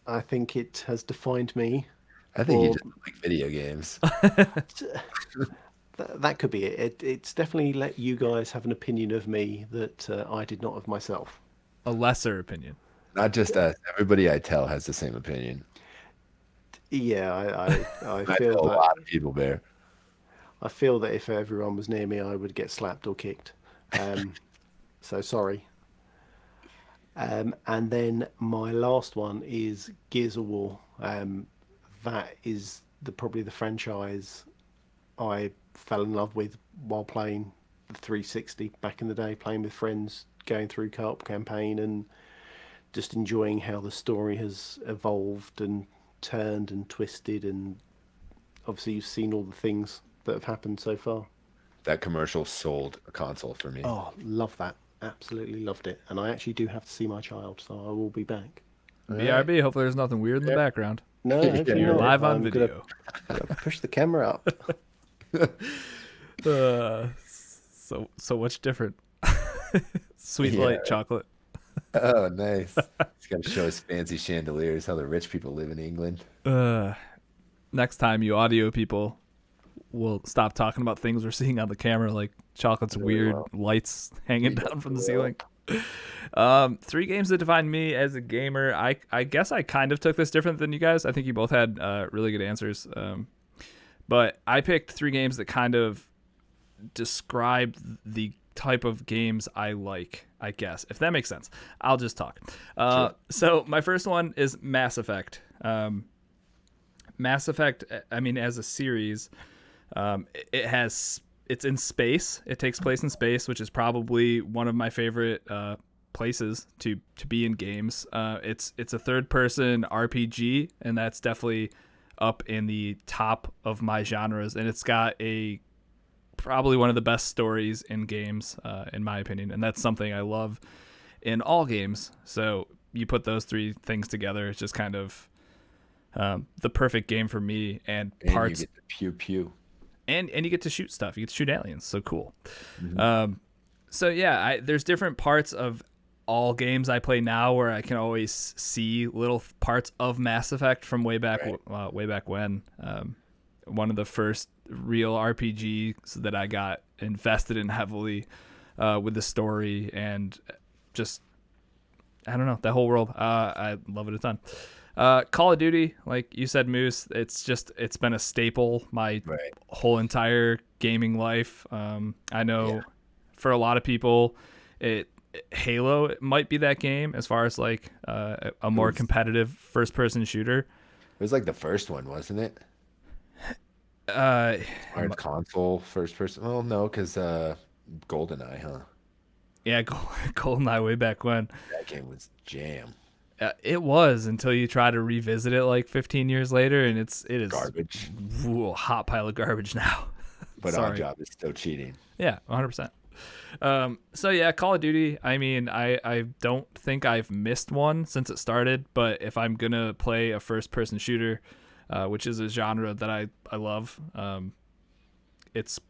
I think it has defined me. I think you Or- just like video games. That could be it. It's definitely let you guys have an opinion of me that I did not of myself. a lesser opinion. Not just us. Everybody I tell has the same opinion. Yeah, I I feel tell a that lot of people there. I feel that if everyone was near me, I would get slapped or kicked. So sorry. And then my last one is Gears of War. That is probably the franchise I fell in love with while playing the 360 back in the day, playing with friends, going through co-op campaign, and just enjoying how the story has evolved and turned and twisted. And obviously, you've seen all the things that have happened so far. That commercial sold a console for me. Oh, love that. Absolutely loved it. And I actually do have to see my child, so I will be back. BRB, hopefully there's nothing weird in the background. No, hopefully You're not. live on I'm video. gonna push the camera up. So much different. Sweet Yeah. light chocolate. Oh, nice. He's got to show us fancy chandeliers, how the rich people live in England. Next time you audio people will stop talking about things we're seeing on the camera, like chocolate's weird lights hanging down from the ceiling. 3 games that define me as a gamer. I guess I kind of took this different than you guys. I think you both had really good answers. But I picked 3 games that kind of describe the type of games I like, I guess, if that makes sense. I'll just talk. So my first one is Mass Effect. Mass Effect, I mean, as a series, it's in space. It takes place in space, which is probably one of my favorite places to be in games. It's a third-person RPG, and that's definitely up in the top of my genres. And it's got probably one of the best stories in games, in my opinion, and that's something I love in all games. So you put those 3 things together, it's just kind of the perfect game for me. And parts you get the pew pew. and you get to shoot stuff. You get to shoot aliens. So cool. Mm-hmm. So yeah, there's different parts of all games I play now where I can always see little parts of Mass Effect from way back when. One of the first real RPGs that I got invested in heavily with the story and just, I don't know, that whole world. I love it a ton. Call of Duty, like you said, Moose, it's been a staple my whole entire gaming life. I know for a lot of people, Halo it might be that game as far as like a more competitive first-person shooter. It was like the first one, wasn't it? Uh, Or console first person. Well, no, because GoldenEye, huh? yeah, GoldenEye way back when. That game was jam. It was until you try to revisit it like 15 years later, and it is Garbage. a hot pile of garbage now. But Sorry. our job is still cheating. Yeah, 100%. So yeah, Call of Duty. I mean, I don't think I've missed one since it started. But if I'm gonna play a first-person shooter, which is a genre that I love, it's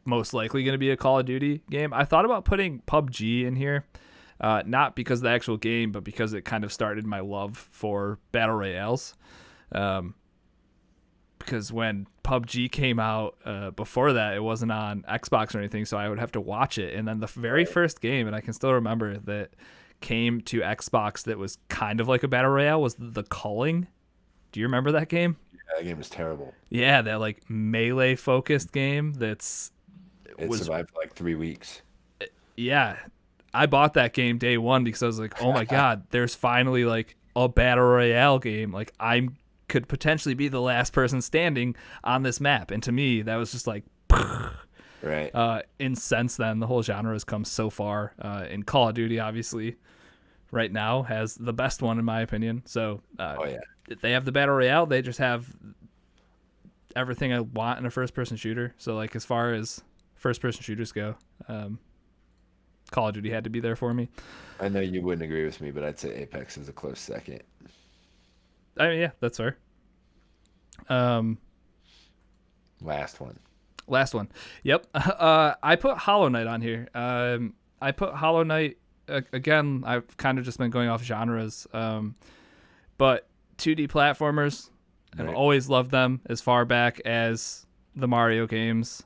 most likely gonna be a Call of Duty game. I thought about putting PUBG in here, not because of the actual game, but because it kind of started my love for battle royales. Because when PUBG came out, before that, it wasn't on Xbox or anything, so I would have to watch it. And then the very first game, and I can still remember that came to Xbox that was kind of like a battle royale, was The Culling. Do you remember that game? Yeah, that game was terrible. Yeah, that like melee focused game It survived for like 3 weeks. Yeah, I bought that game day one because I was like, oh my god, there's finally like a battle royale game. Like I could potentially be the last person standing on this map, and to me that was just like right. And since then the whole genre has come so far. In Call of Duty, obviously, right now has the best one in my opinion. So they have the battle royale. They just have everything I want in a first person shooter. So like as far as first person shooters go, Call of Duty had to be there for me. I know you wouldn't agree with me, but I'd say Apex is a close second. I mean, yeah, that's fair. Last one. Yep. I put Hollow Knight on here. I put Hollow Knight again. I've kind of just been going off genres, but 2D platformers. I've always loved them as far back as the Mario games.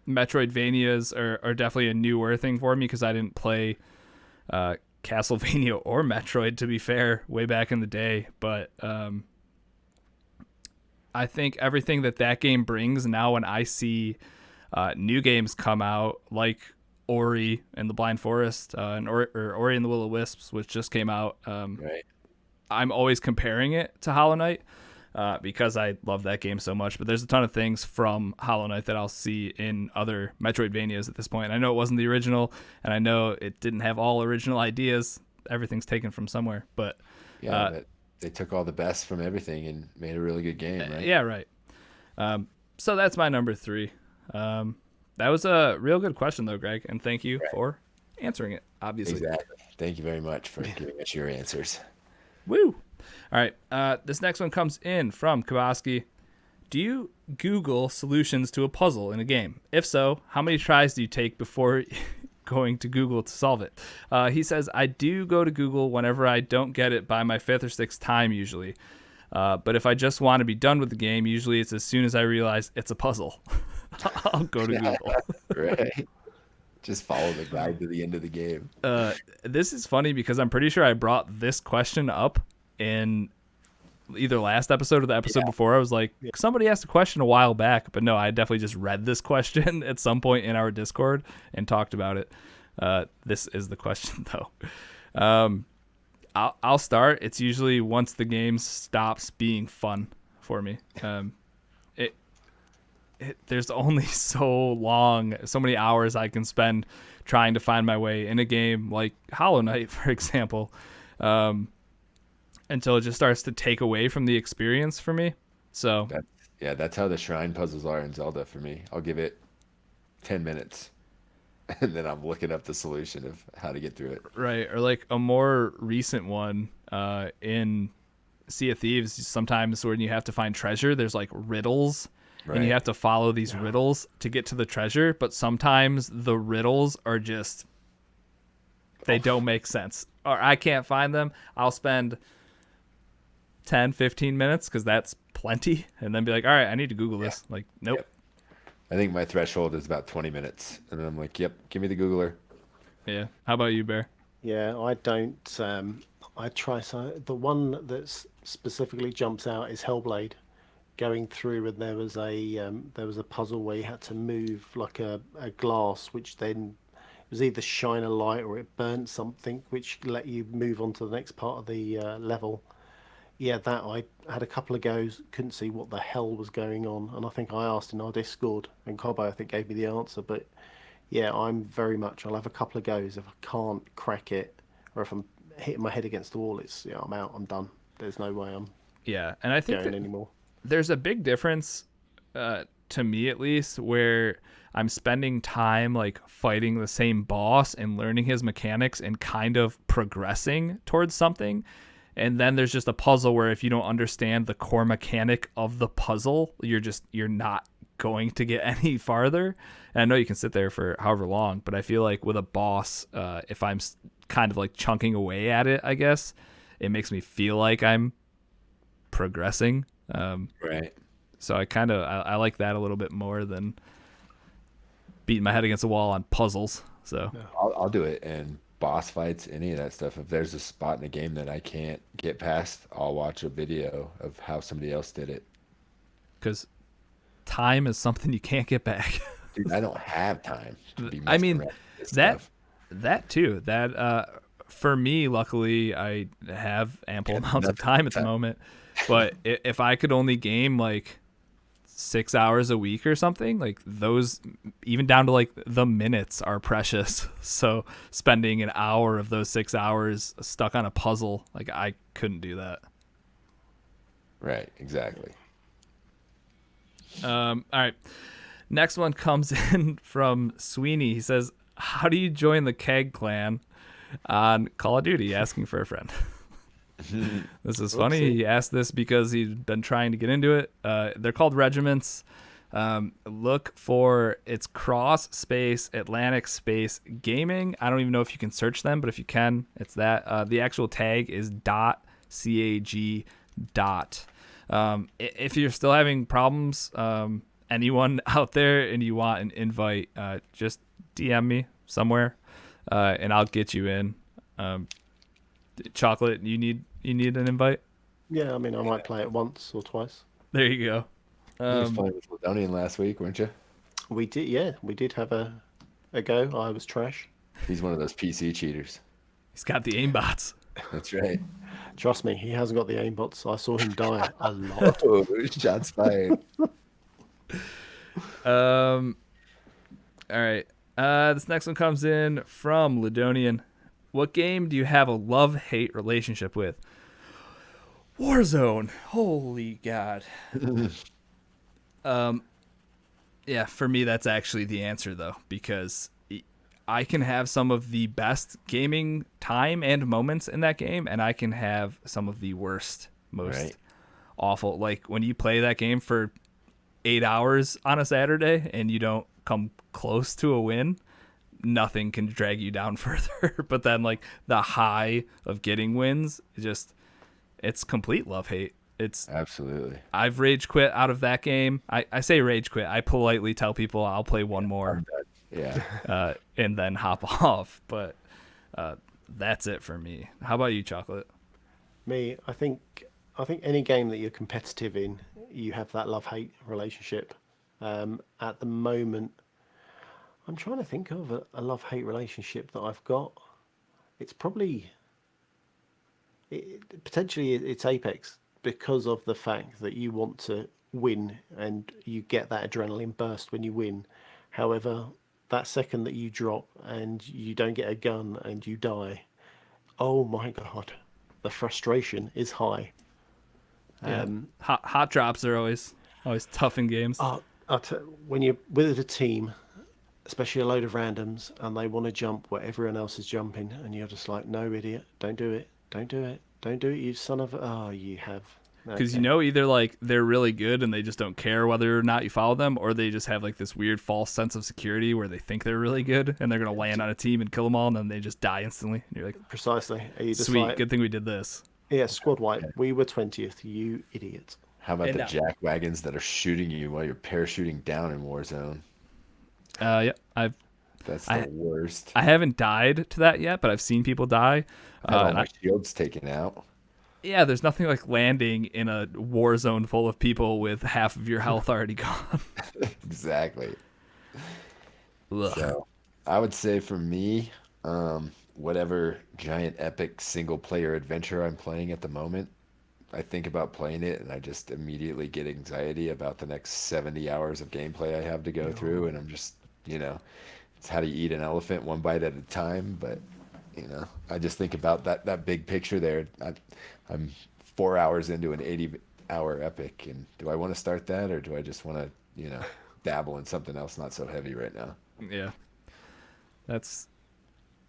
Metroidvanias are definitely a newer thing for me because I didn't play Castlevania or Metroid, to be fair, way back in the day. But I think everything that game brings now, when I see new games come out like Ori and the Blind Forest or Ori and the Will-O-Wisps, which just came out, I'm always comparing it to Hollow Knight. Because I love that game so much. But there's a ton of things from Hollow Knight that I'll see in other Metroidvanias at this point. I know it wasn't the original, and I know it didn't have all original ideas. Everything's taken from somewhere. But but they took all the best from everything and made a really good game, right? Yeah, right. So that's my number 3. That was a real good question, though, Greg, and thank you for answering it, obviously. Exactly. Thank you very much for giving us your answers. Woo! All right, this next one comes in from Kowalski. Do you Google solutions to a puzzle in a game? If so, how many tries do you take before going to Google to solve it? He says, I do go to Google whenever I don't get it by my 5th or 6th time usually. But if I just want to be done with the game, usually it's as soon as I realize it's a puzzle. I'll go to Google. Right. Just follow the guide to the end of the game. This is funny because I'm pretty sure I brought this question up in either last episode or the episode before. I was like, somebody asked a question a while back, but no, I definitely just read this question at some point in our Discord and talked about it. This is the question though. I'll start. It's usually once the game stops being fun for me. There's only so many hours I can spend trying to find my way in a game like Hollow Knight, for example, until it just starts to take away from the experience for me. So that's how the shrine puzzles are in Zelda for me. I'll give it 10 minutes and then I'm looking up the solution of how to get through it. Right. Or like a more recent one in Sea of Thieves, sometimes when you have to find treasure, there's like riddles. Right. And you have to follow these riddles to get to the treasure, but sometimes the riddles are just, they don't make sense. Or I can't find them. I'll spend 10, 15 minutes, because that's plenty, and then be like, all right, I need to Google this. Like, nope. Yep. I think my threshold is about 20 minutes, and then I'm like, yep, give me the Googler. Yeah. How about you, Bear? Yeah, I don't. I try. So the one that specifically jumps out is Hellblade. Going through, and there was a puzzle where you had to move like a glass, which then it was either shine a light or it burnt something, which let you move on to the next part of the level. Yeah, that I had a couple of goes, couldn't see what the hell was going on, and I think I asked in our Discord, and Cobbo I think gave me the answer. But yeah, I'm very much. I'll have a couple of goes if I can't crack it, or if I'm hitting my head against the wall. I'm out. I'm done. There's no way I'm and I think going anymore. There's a big difference, to me at least, where I'm spending time like fighting the same boss and learning his mechanics and kind of progressing towards something. And then there's just a puzzle where if you don't understand the core mechanic of the puzzle, you're not going to get any farther. And I know you can sit there for however long, but I feel like with a boss, if I'm kind of like chunking away at it, I guess, it makes me feel like I'm progressing. Right. So I like that a little bit more than beating my head against the wall on puzzles. So I'll do it. And boss fights, any of that stuff. If there's a spot in a game that I can't get past, I'll watch a video of how somebody else did it. because time is something you can't get back. Dude, I don't have time to be I messing mean, around with this that stuff. that too. That for me, luckily, I have ample amounts of time at the moment. But if I could only game like 6 hours a week or something, like those, even down to like the minutes, are precious. So spending an hour of those 6 hours stuck on a puzzle, like I couldn't do that. Right, exactly. All right. Next one comes in from Sweeney. He says, "How do you join the Keg clan on Call of Duty?" Asking for a friend. This is funny. He asked this because he's been trying to get into it. They're called regiments. Look for it's cross space Atlantic space gaming. I don't even know if you can search them, but if you can, it's that. The actual tag is .cag . If you're still having problems, anyone out there and you want an invite, just DM me somewhere, and I'll get you in. Chocolate, you need an invite? Yeah, I mean, I might play it once or twice. There you go. You was playing with Ladonian last week, weren't you? We did, yeah, we did have a go. I was trash. He's one of those PC cheaters. He's got the aimbots. That's right. Trust me, he hasn't got the aimbots. I saw him die a lot. Oh, shots fired. All right. This next one comes in from Ladonian. What game do you have a love-hate relationship with? Warzone. Holy God. Yeah, for me, that's actually the answer, though, because I can have some of the best gaming time and moments in that game, and I can have some of the worst, most awful. Like when you play that game for 8 hours on a Saturday and you don't come close to a win, nothing can drag you down further. But then like the high of getting wins, it's complete love-hate. It's absolutely. I've rage quit out of that game. I say rage quit. I politely tell people I'll play one more. Yeah. And then hop off. But that's it for me. How about you, Chocolate? Me, I think any game that you're competitive in, you have that love-hate relationship. At the moment, I'm trying to think of a love-hate relationship that I've got. It's probably potentially it's Apex, because of the fact that you want to win and you get that adrenaline burst when you win. However, that second that you drop and you don't get a gun and you die, oh my God, the frustration is high. Yeah. Hot drops are always tough in games. When you're with a team, especially a load of randoms, and they want to jump where everyone else is jumping, and you're just like, no, idiot, don't do it, don't do it, don't do it, you son of a... Oh, you have... Because either like they're really good and they just don't care whether or not you follow them, or they just have like this weird false sense of security where they think they're really good and they're gonna land on a team and kill them all, and then they just die instantly. And you're like, precisely. Are you just sweet, like, good thing we did this. Yeah, squad wipe. We were 20th. You idiot. How about the jack wagons that are shooting you while you're parachuting down in Warzone? Yeah, That's the worst. I haven't died to that yet, but I've seen people die. I had all my shields taken out. Yeah, there's nothing like landing in a war zone full of people with half of your health already gone. Exactly. Ugh. So I would say for me, whatever giant epic single player adventure I'm playing at the moment, I think about playing it and I just immediately get anxiety about the next 70 hours of gameplay I have to go through. And I'm just, it's how do you eat an elephant one bite at a time. But, I just think about that big picture there. I'm 4 hours into an 80-hour epic. And do I want to start that, or do I just want to, dabble in something else not so heavy right now? Yeah.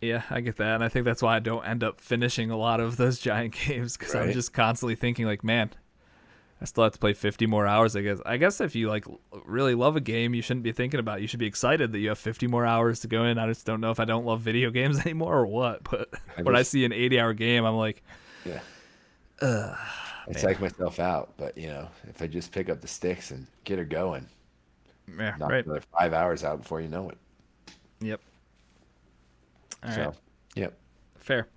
Yeah, I get that. And I think that's why I don't end up finishing a lot of those giant games, because I'm just constantly thinking like, man, I still have to play 50 more hours, I guess. I guess if you like really love a game, you shouldn't be thinking about it. You should be excited that you have 50 more hours to go in. I just don't know if I don't love video games anymore or what. But when I see an 80-hour game, I'm like, yeah. I psych myself out, but if I just pick up the sticks and get her going, yeah, knock right. another 5 hours out before you know it. Yep. All So, right. yep. Fair.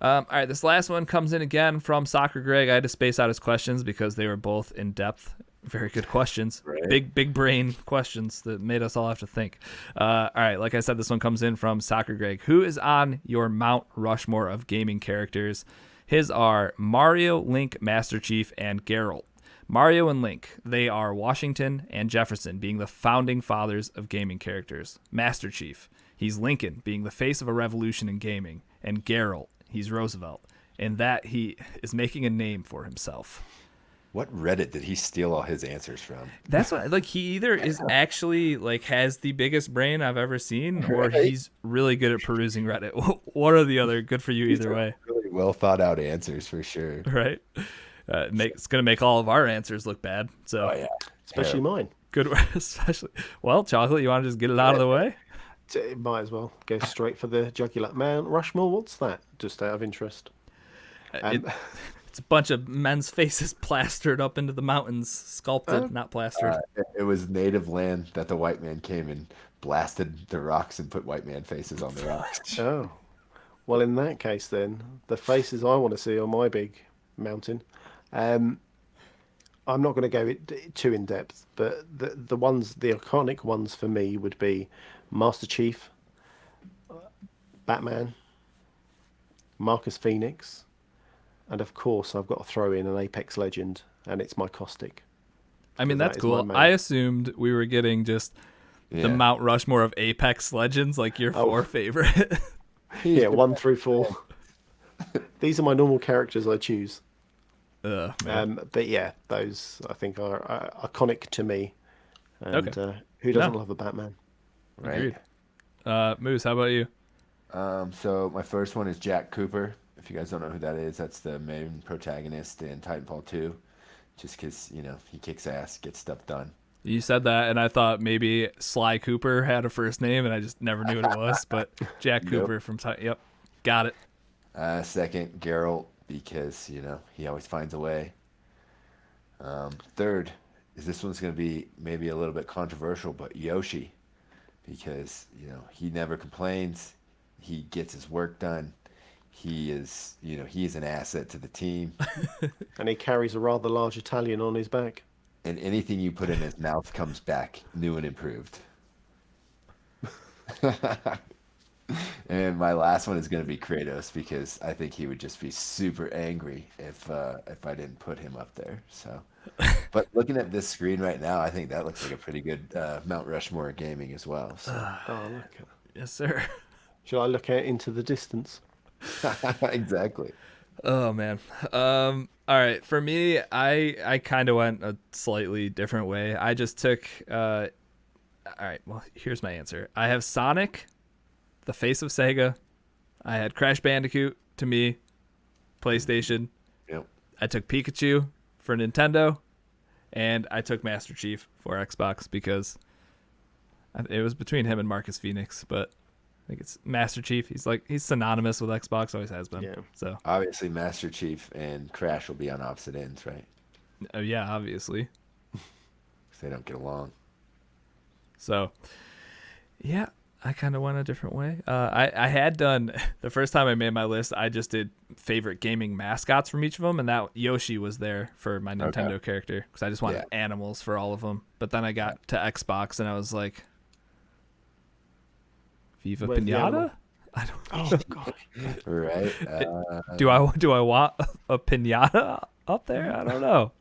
All right, this last one comes in again from Soccer Greg. I had to space out his questions because they were both in depth. Very good questions. Right. Big brain questions that made us all have to think. All right, like I said, this one comes in from Soccer Greg. Who is on your Mount Rushmore of gaming characters? His are Mario, Link, Master Chief, and Geralt. Mario and Link, they are Washington and Jefferson, being the founding fathers of gaming characters. Master Chief, he's Lincoln, being the face of a revolution in gaming. And Geralt, he's Roosevelt, and that he is making a name for himself. What Reddit did he steal all his answers from? That's what, like, he either is actually like has the biggest brain I've ever seen, or he's really good at perusing Reddit. One or the other. Good for you either way. Really well thought out answers for sure. Right? It's gonna make all of our answers look bad. So, Oh yeah, Especially mine. good. Especially, well, Chocolate. You want to just get it out of the way? It might as well go straight for the jugular. Mount Rushmore, what's that? Just out of interest. It's a bunch of men's faces plastered up into the mountains, sculpted, not plastered. It was native land that the white man came and blasted the rocks and put white man faces on the rocks. Oh. Well, in that case, then, the faces I want to see on my big mountain, I'm not going to go too in depth, but the iconic ones for me would be Master Chief, Batman, Marcus Phoenix, and of course I've got to throw in an Apex legend, and it's my Caustic. I mean, that's that is my cool. main. I assumed we were getting just the Mount Rushmore of Apex Legends, like your four favorite. Yeah, 1 through 4. These are my normal characters I choose. But yeah, those I think are iconic to me. And who doesn't love a Batman? Right. Agreed. Moose, how about you? So my first one is Jack Cooper. If you guys don't know who that is, that's the main protagonist in Titanfall 2. Just because, he kicks ass, gets stuff done. You said that, and I thought maybe Sly Cooper had a first name, and I just never knew what it was. But Jack Cooper from Yep, got it. Second, Geralt, because, he always finds a way. Third, this one's going to be maybe a little bit controversial, but Yoshi, because, he never complains. He gets his work done. He is an asset to the team. And he carries a rather large Italian on his back. And anything you put in his mouth comes back new and improved. And my last one is going to be Kratos, because I think he would just be super angry if I didn't put him up there. So, but looking at this screen right now, I think that looks like a pretty good Mount Rushmore of gaming as well. So. Oh, look. Yes, sir. Shall I look out into the distance? Exactly. Oh man. All right. For me, I kind of went a slightly different way. I just took. All right. Well, here's my answer. I have Sonic, the face of Sega. I had Crash Bandicoot to me, PlayStation. Yep. I took Pikachu for Nintendo, and I took Master Chief for Xbox because it was between him and Marcus Phoenix, but I think it's Master Chief. He's synonymous with Xbox, always has been. Yeah. So Obviously, Master Chief and Crash will be on opposite ends, right? yeah, obviously. 'Cause they don't get along. So yeah, I kind of went a different way. I had done the first time I made my list. I just did favorite gaming mascots from each of them, and that Yoshi was there for my Nintendo character because I just wanted animals for all of them. But then I got to Xbox, and I was like, Viva Where's the Pinata? animal? I don't. Oh God! Right. Do I want a pinata up there? I don't know.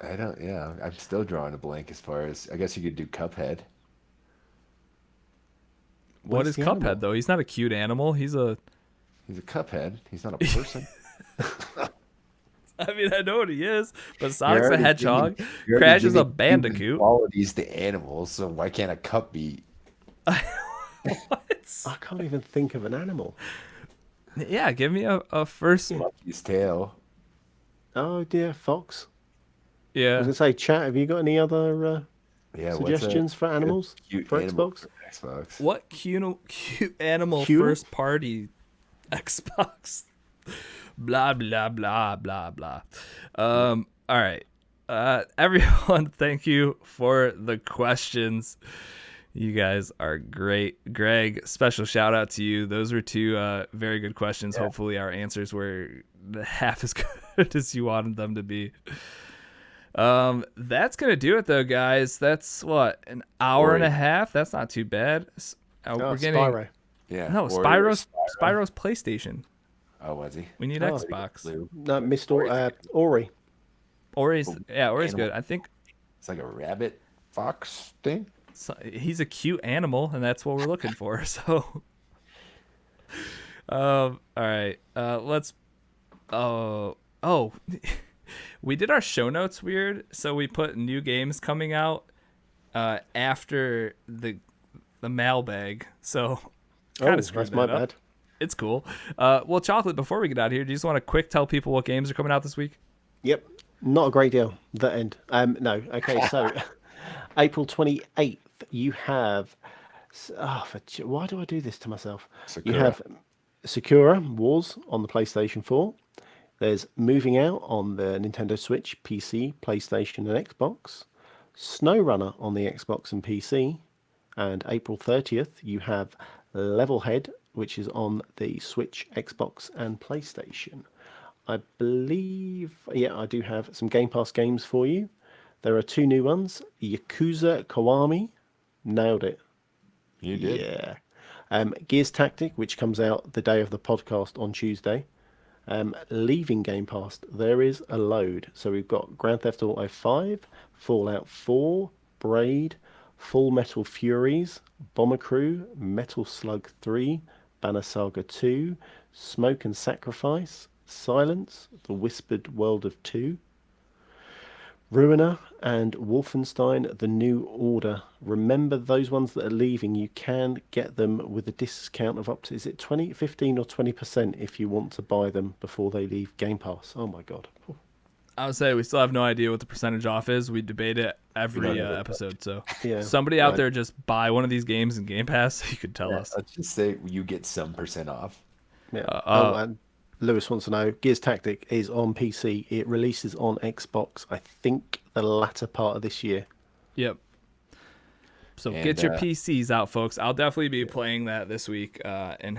I don't. Yeah, I'm still drawing a blank as far as I guess you could do Cuphead. What is the Cuphead animal? though? He's not a cute animal. He's a. He's a Cuphead. He's not a person. I mean, I know what he is, but Sonic's a already hedgehog. You're already Crash is a giving human bandicoot. Qualities to animals, so why can't a cup be? What? I can't even think of an animal. Yeah, give me a first. Monkey's tail. Oh dear, fox. I Yeah. was gonna say, chat. Have you got any other Yeah, suggestions for animals cute for animal Xbox? for Xbox? What cute animal Cute? first party Xbox? Blah blah blah blah blah. All right. Everyone, thank you for the questions. You guys are great. Greg, special shout out to you. Those were two very good questions. Yeah. Hopefully our answers were half as good as you wanted them to be. That's gonna do it though, guys. That's what, an hour and a half. That's not too bad. We're getting Spyro. Yeah. no Warriors, Spyro's PlayStation. Oh, was he? We need Oh. Xbox. Blue. No, Mr. Ori. Ori's Animal. good. I think It's like a rabbit fox thing. he's a cute animal, and that's what we're looking for. So, all right. Let's. Oh. We did our show notes weird, so we put new games coming out after the mailbag. So kind of screwed that's that my up. bad. It's cool. Well, Chocolate, before we get out of here, do you just want to quick tell people what games are coming out this week? Yep, not a great deal. That end. No. Okay, so April 28th, you have. Why do I do this to myself? Sakura. You have Sakura Wars on the PlayStation 4. There's Moving Out on the Nintendo Switch, PC, PlayStation, and Xbox. SnowRunner on the Xbox and PC. And April 30th, you have Levelhead, which is on the Switch, Xbox, and PlayStation. I believe, I do have some Game Pass games for you. There are two new ones. Yakuza Kiwami. Nailed it. You did. Yeah. Gears Tactic, which comes out the day of the podcast on Tuesday. Leaving Game Pass, there is a load. So we've got Grand Theft Auto 5, Fallout 4, Braid, Full Metal Furies, Bomber Crew, Metal Slug 3, Banner Saga 2, Smoke and Sacrifice, Silence, The Whispered World of 2, Ruiner, and Wolfenstein The New Order. Remember, those ones that are leaving, you can get them with a discount of up to, is it 20, 15 or 20% if you want to buy them before they leave Game Pass. Oh my god. I would say we still have no idea what the percentage off is. We debate it every episode. So Yeah. somebody out there just buy one of these games in Game Pass. You could tell us. Let's just say you get some % off. Yeah. And Lewis wants to know, Gears Tactic is on PC. It releases on Xbox, I think, the latter part of this year. Yep. So And, get your PCs out, folks. I'll definitely be playing that this week and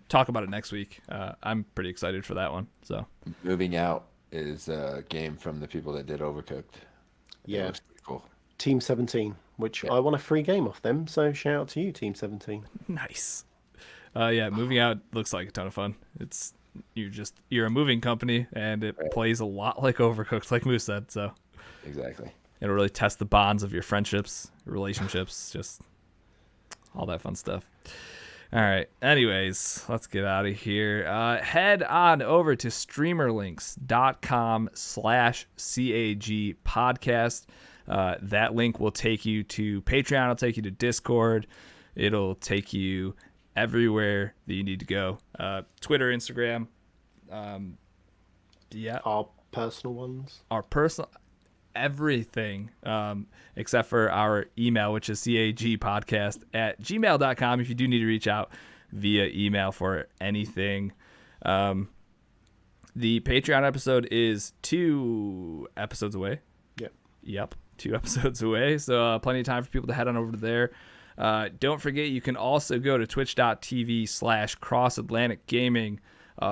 talk about it next week. I'm pretty excited for that one. So Moving Out is a game from the people that did Overcooked. Yeah. It looks pretty cool. Team 17, which I want a free game off them. So shout out to you, Team 17. nice. Moving Out looks like a ton of fun. You're a moving company, and it plays a lot like Overcooked, like Moose said. So Exactly. it'll really test the bonds of your friendships, relationships, just all that fun stuff. All right. Anyways, let's get out of here. Head on over to streamerlinks.com/CAG podcast. That link will take you to Patreon. It'll take you to Discord. It'll take you everywhere that you need to go. Twitter, Instagram. Our personal ones. Our personal, everything, except for our email, which is cagpodcast@gmail.com. If you do need to reach out via email for anything. The Patreon episode is 2 episodes away. Yep, 2 episodes away. So plenty of time for people to head on over to there. Don't forget, you can also go to twitch.tv/crossatlanticgaming.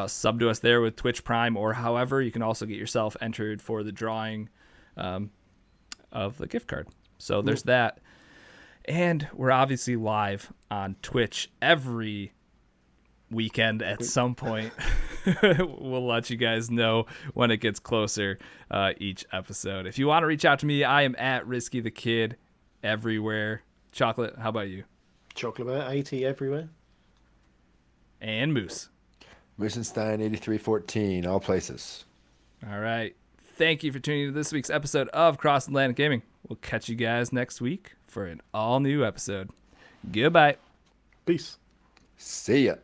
Sub to us there with Twitch Prime or however. You can also get yourself entered for the drawing of the gift card. So there's that. And we're obviously live on Twitch every weekend at some point. We'll let you guys know when it gets closer each episode. If you want to reach out to me, I am at Risky the Kid everywhere. Chocolate, how about you? Chocolate Bear, 80 everywhere. And Moose. Moosenstein 8314, all places. All right. Thank you for tuning in to this week's episode of Cross Atlantic Gaming. We'll catch you guys next week for an all-new episode. Goodbye. Peace. See ya.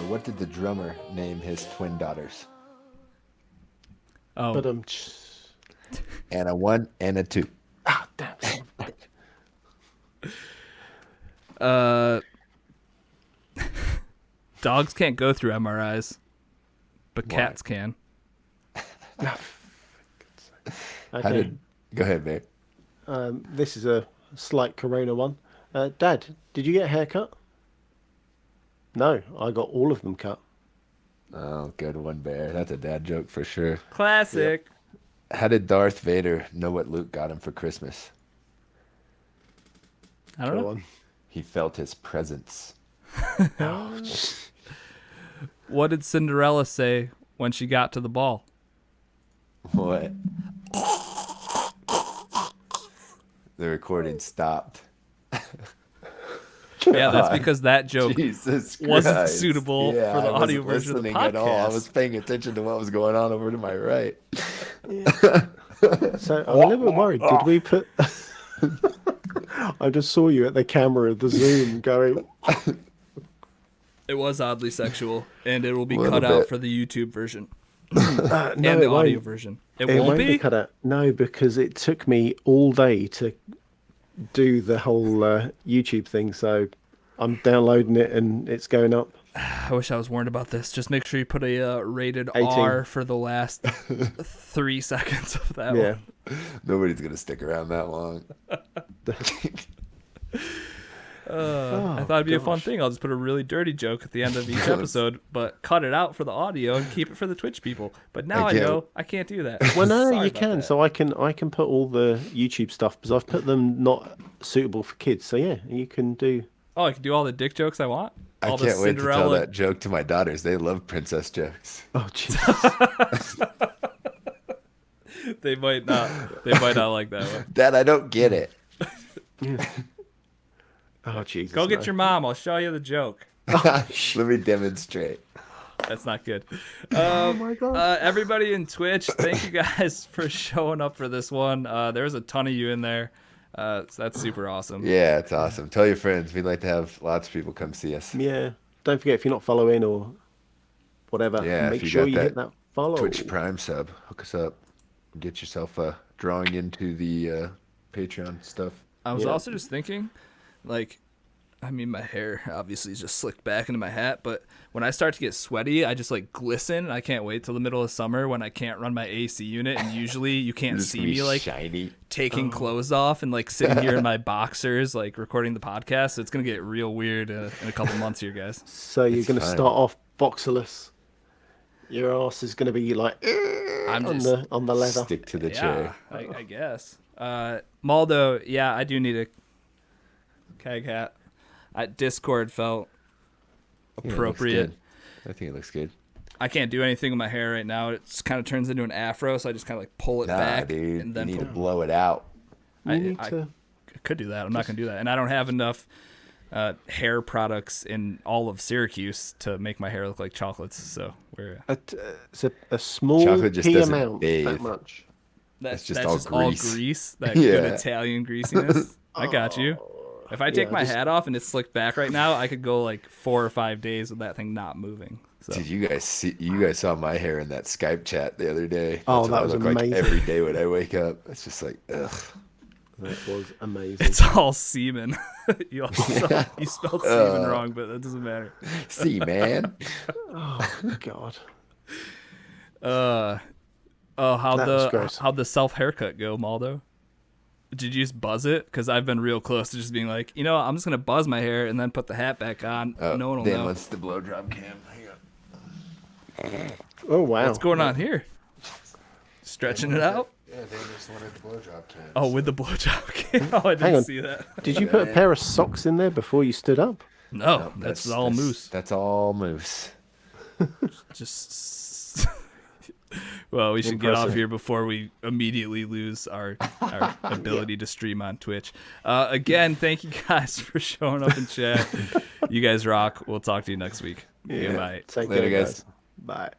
What did the drummer name his twin daughters? Oh, But Anna 1, Anna 2. ah, damn. Son of a bitch. dogs can't go through MRIs, but Why? cats can. Okay. Go ahead, mate. This is a slight corona one. Dad, did you get a haircut? No, I got all of them cut. Oh, good one, Bear. That's a dad joke for sure. Classic. How did Darth Vader know what Luke got him for Christmas? I don't Go know. on. He felt his presence. What did Cinderella say when she got to the ball? What? The recording stopped. Yeah, that's because that joke Jesus wasn't Christ. suitable Yeah, for the I audio wasn't version of the listening at all. I podcast. was paying attention to what was going on over to my right. So I'm a little bit worried. Did we put? I just saw you at the camera of the Zoom going. It was oddly sexual, and it will be Little cut out bit. for the YouTube version No, and the it audio won't. version. It, It won't be? cut out. No, because it took me all day to do the whole YouTube thing. So I'm downloading it and it's going up. I wish I was warned about this. Just make sure you put a rated 18. R for the last 3 seconds of that Yeah. one. Nobody's going to stick around that long. I thought it'd be a fun gosh. thing. I'll just put a really dirty joke at the end of each episode, but cut it out for the audio and keep it for the Twitch people. But now I can't- know I can't do that. Well, no, Sorry you about can. that. So I can put all the YouTube stuff because I've put them not suitable for kids. So yeah, you can do. Oh, I can do all the dick jokes I want. I All the can't wait to tell Cinderella. that joke to my daughters. They love princess jokes. Oh Jesus! They might not. They might not like that one. Dad, I don't get it. Oh Jesus! Go get no. your mom. I'll show you the joke. Let me demonstrate. That's not good. Oh my God! Everybody in Twitch, thank you guys for showing up for this one. There's a ton of you in there. So that's super awesome. Yeah, it's awesome. Tell your friends. We'd like to have lots of people come see us. Yeah. Don't forget if you're not following or whatever. Yeah, if make you sure got you that hit that follow. Twitch Prime sub. Hook us up. Get yourself drawing into the Patreon stuff. I was Yeah. also just thinking, like, I mean, my hair obviously is just slicked back into my hat, but when I start to get sweaty, I just like glisten. And I can't wait till the middle of summer when I can't run my AC unit, and usually you can't Just see be me like shiny. taking clothes off and like sitting here in my boxers, like recording the podcast. So it's gonna get real weird in a couple months here, guys. So you're It's going to fine. start off boxerless. Your ass is going to be like I'm on just the leather. Stick to the yeah, chair. I guess. Maldo, yeah, I do need a keg hat. Discord felt Yeah, it looks appropriate. good. I think it looks good. I can't do anything with my hair right now. It kind of turns into an afro, so I just kind of like pull it Nah, back dude. and You then need to put, blow it out. You I- need I- to. I could do that. I'm not gonna do that, and I don't have enough hair products in all of Syracuse to make my hair look like chocolates. So we're It's a small Chocolate just pea doesn't amount. bathe. That much. that's just just all all grease. grease. That good Yeah. Italian greasiness. I got you. If I take Yeah, my just- hat off and it's slicked back right now, I could go like 4 or 5 days with that thing not moving. So Did you guys saw my hair in that Skype chat the other day? Oh, That's what that I was look like amazing. every day when I wake up. It's just like, ugh. That was amazing. it's all semen. you spelled semen wrong, but that doesn't matter. See, man. Oh God. Oh, how'd That was gross. the self haircut go, Maldo? Did you just buzz it? Because I've been real close to just being like, I'm just gonna buzz my hair and then put the hat back on. No one will Dan know. wants the blow job cam. Hang on. Oh wow. What's going on here? Stretching it out? Yeah, Dan just wanted the blow job cam. Oh, with the blowjob cam. Oh, I Hang didn't on. see that. Did you put a pair of socks in there before you stood up? No, that's all moose. That's all moose. Just. Well, we should get off Impressive. here before we immediately lose our ability to stream on Twitch. Again, thank you guys for showing up in chat. You guys rock. We'll talk to you next week. Goodbye. Take Later, care, guys. Bye.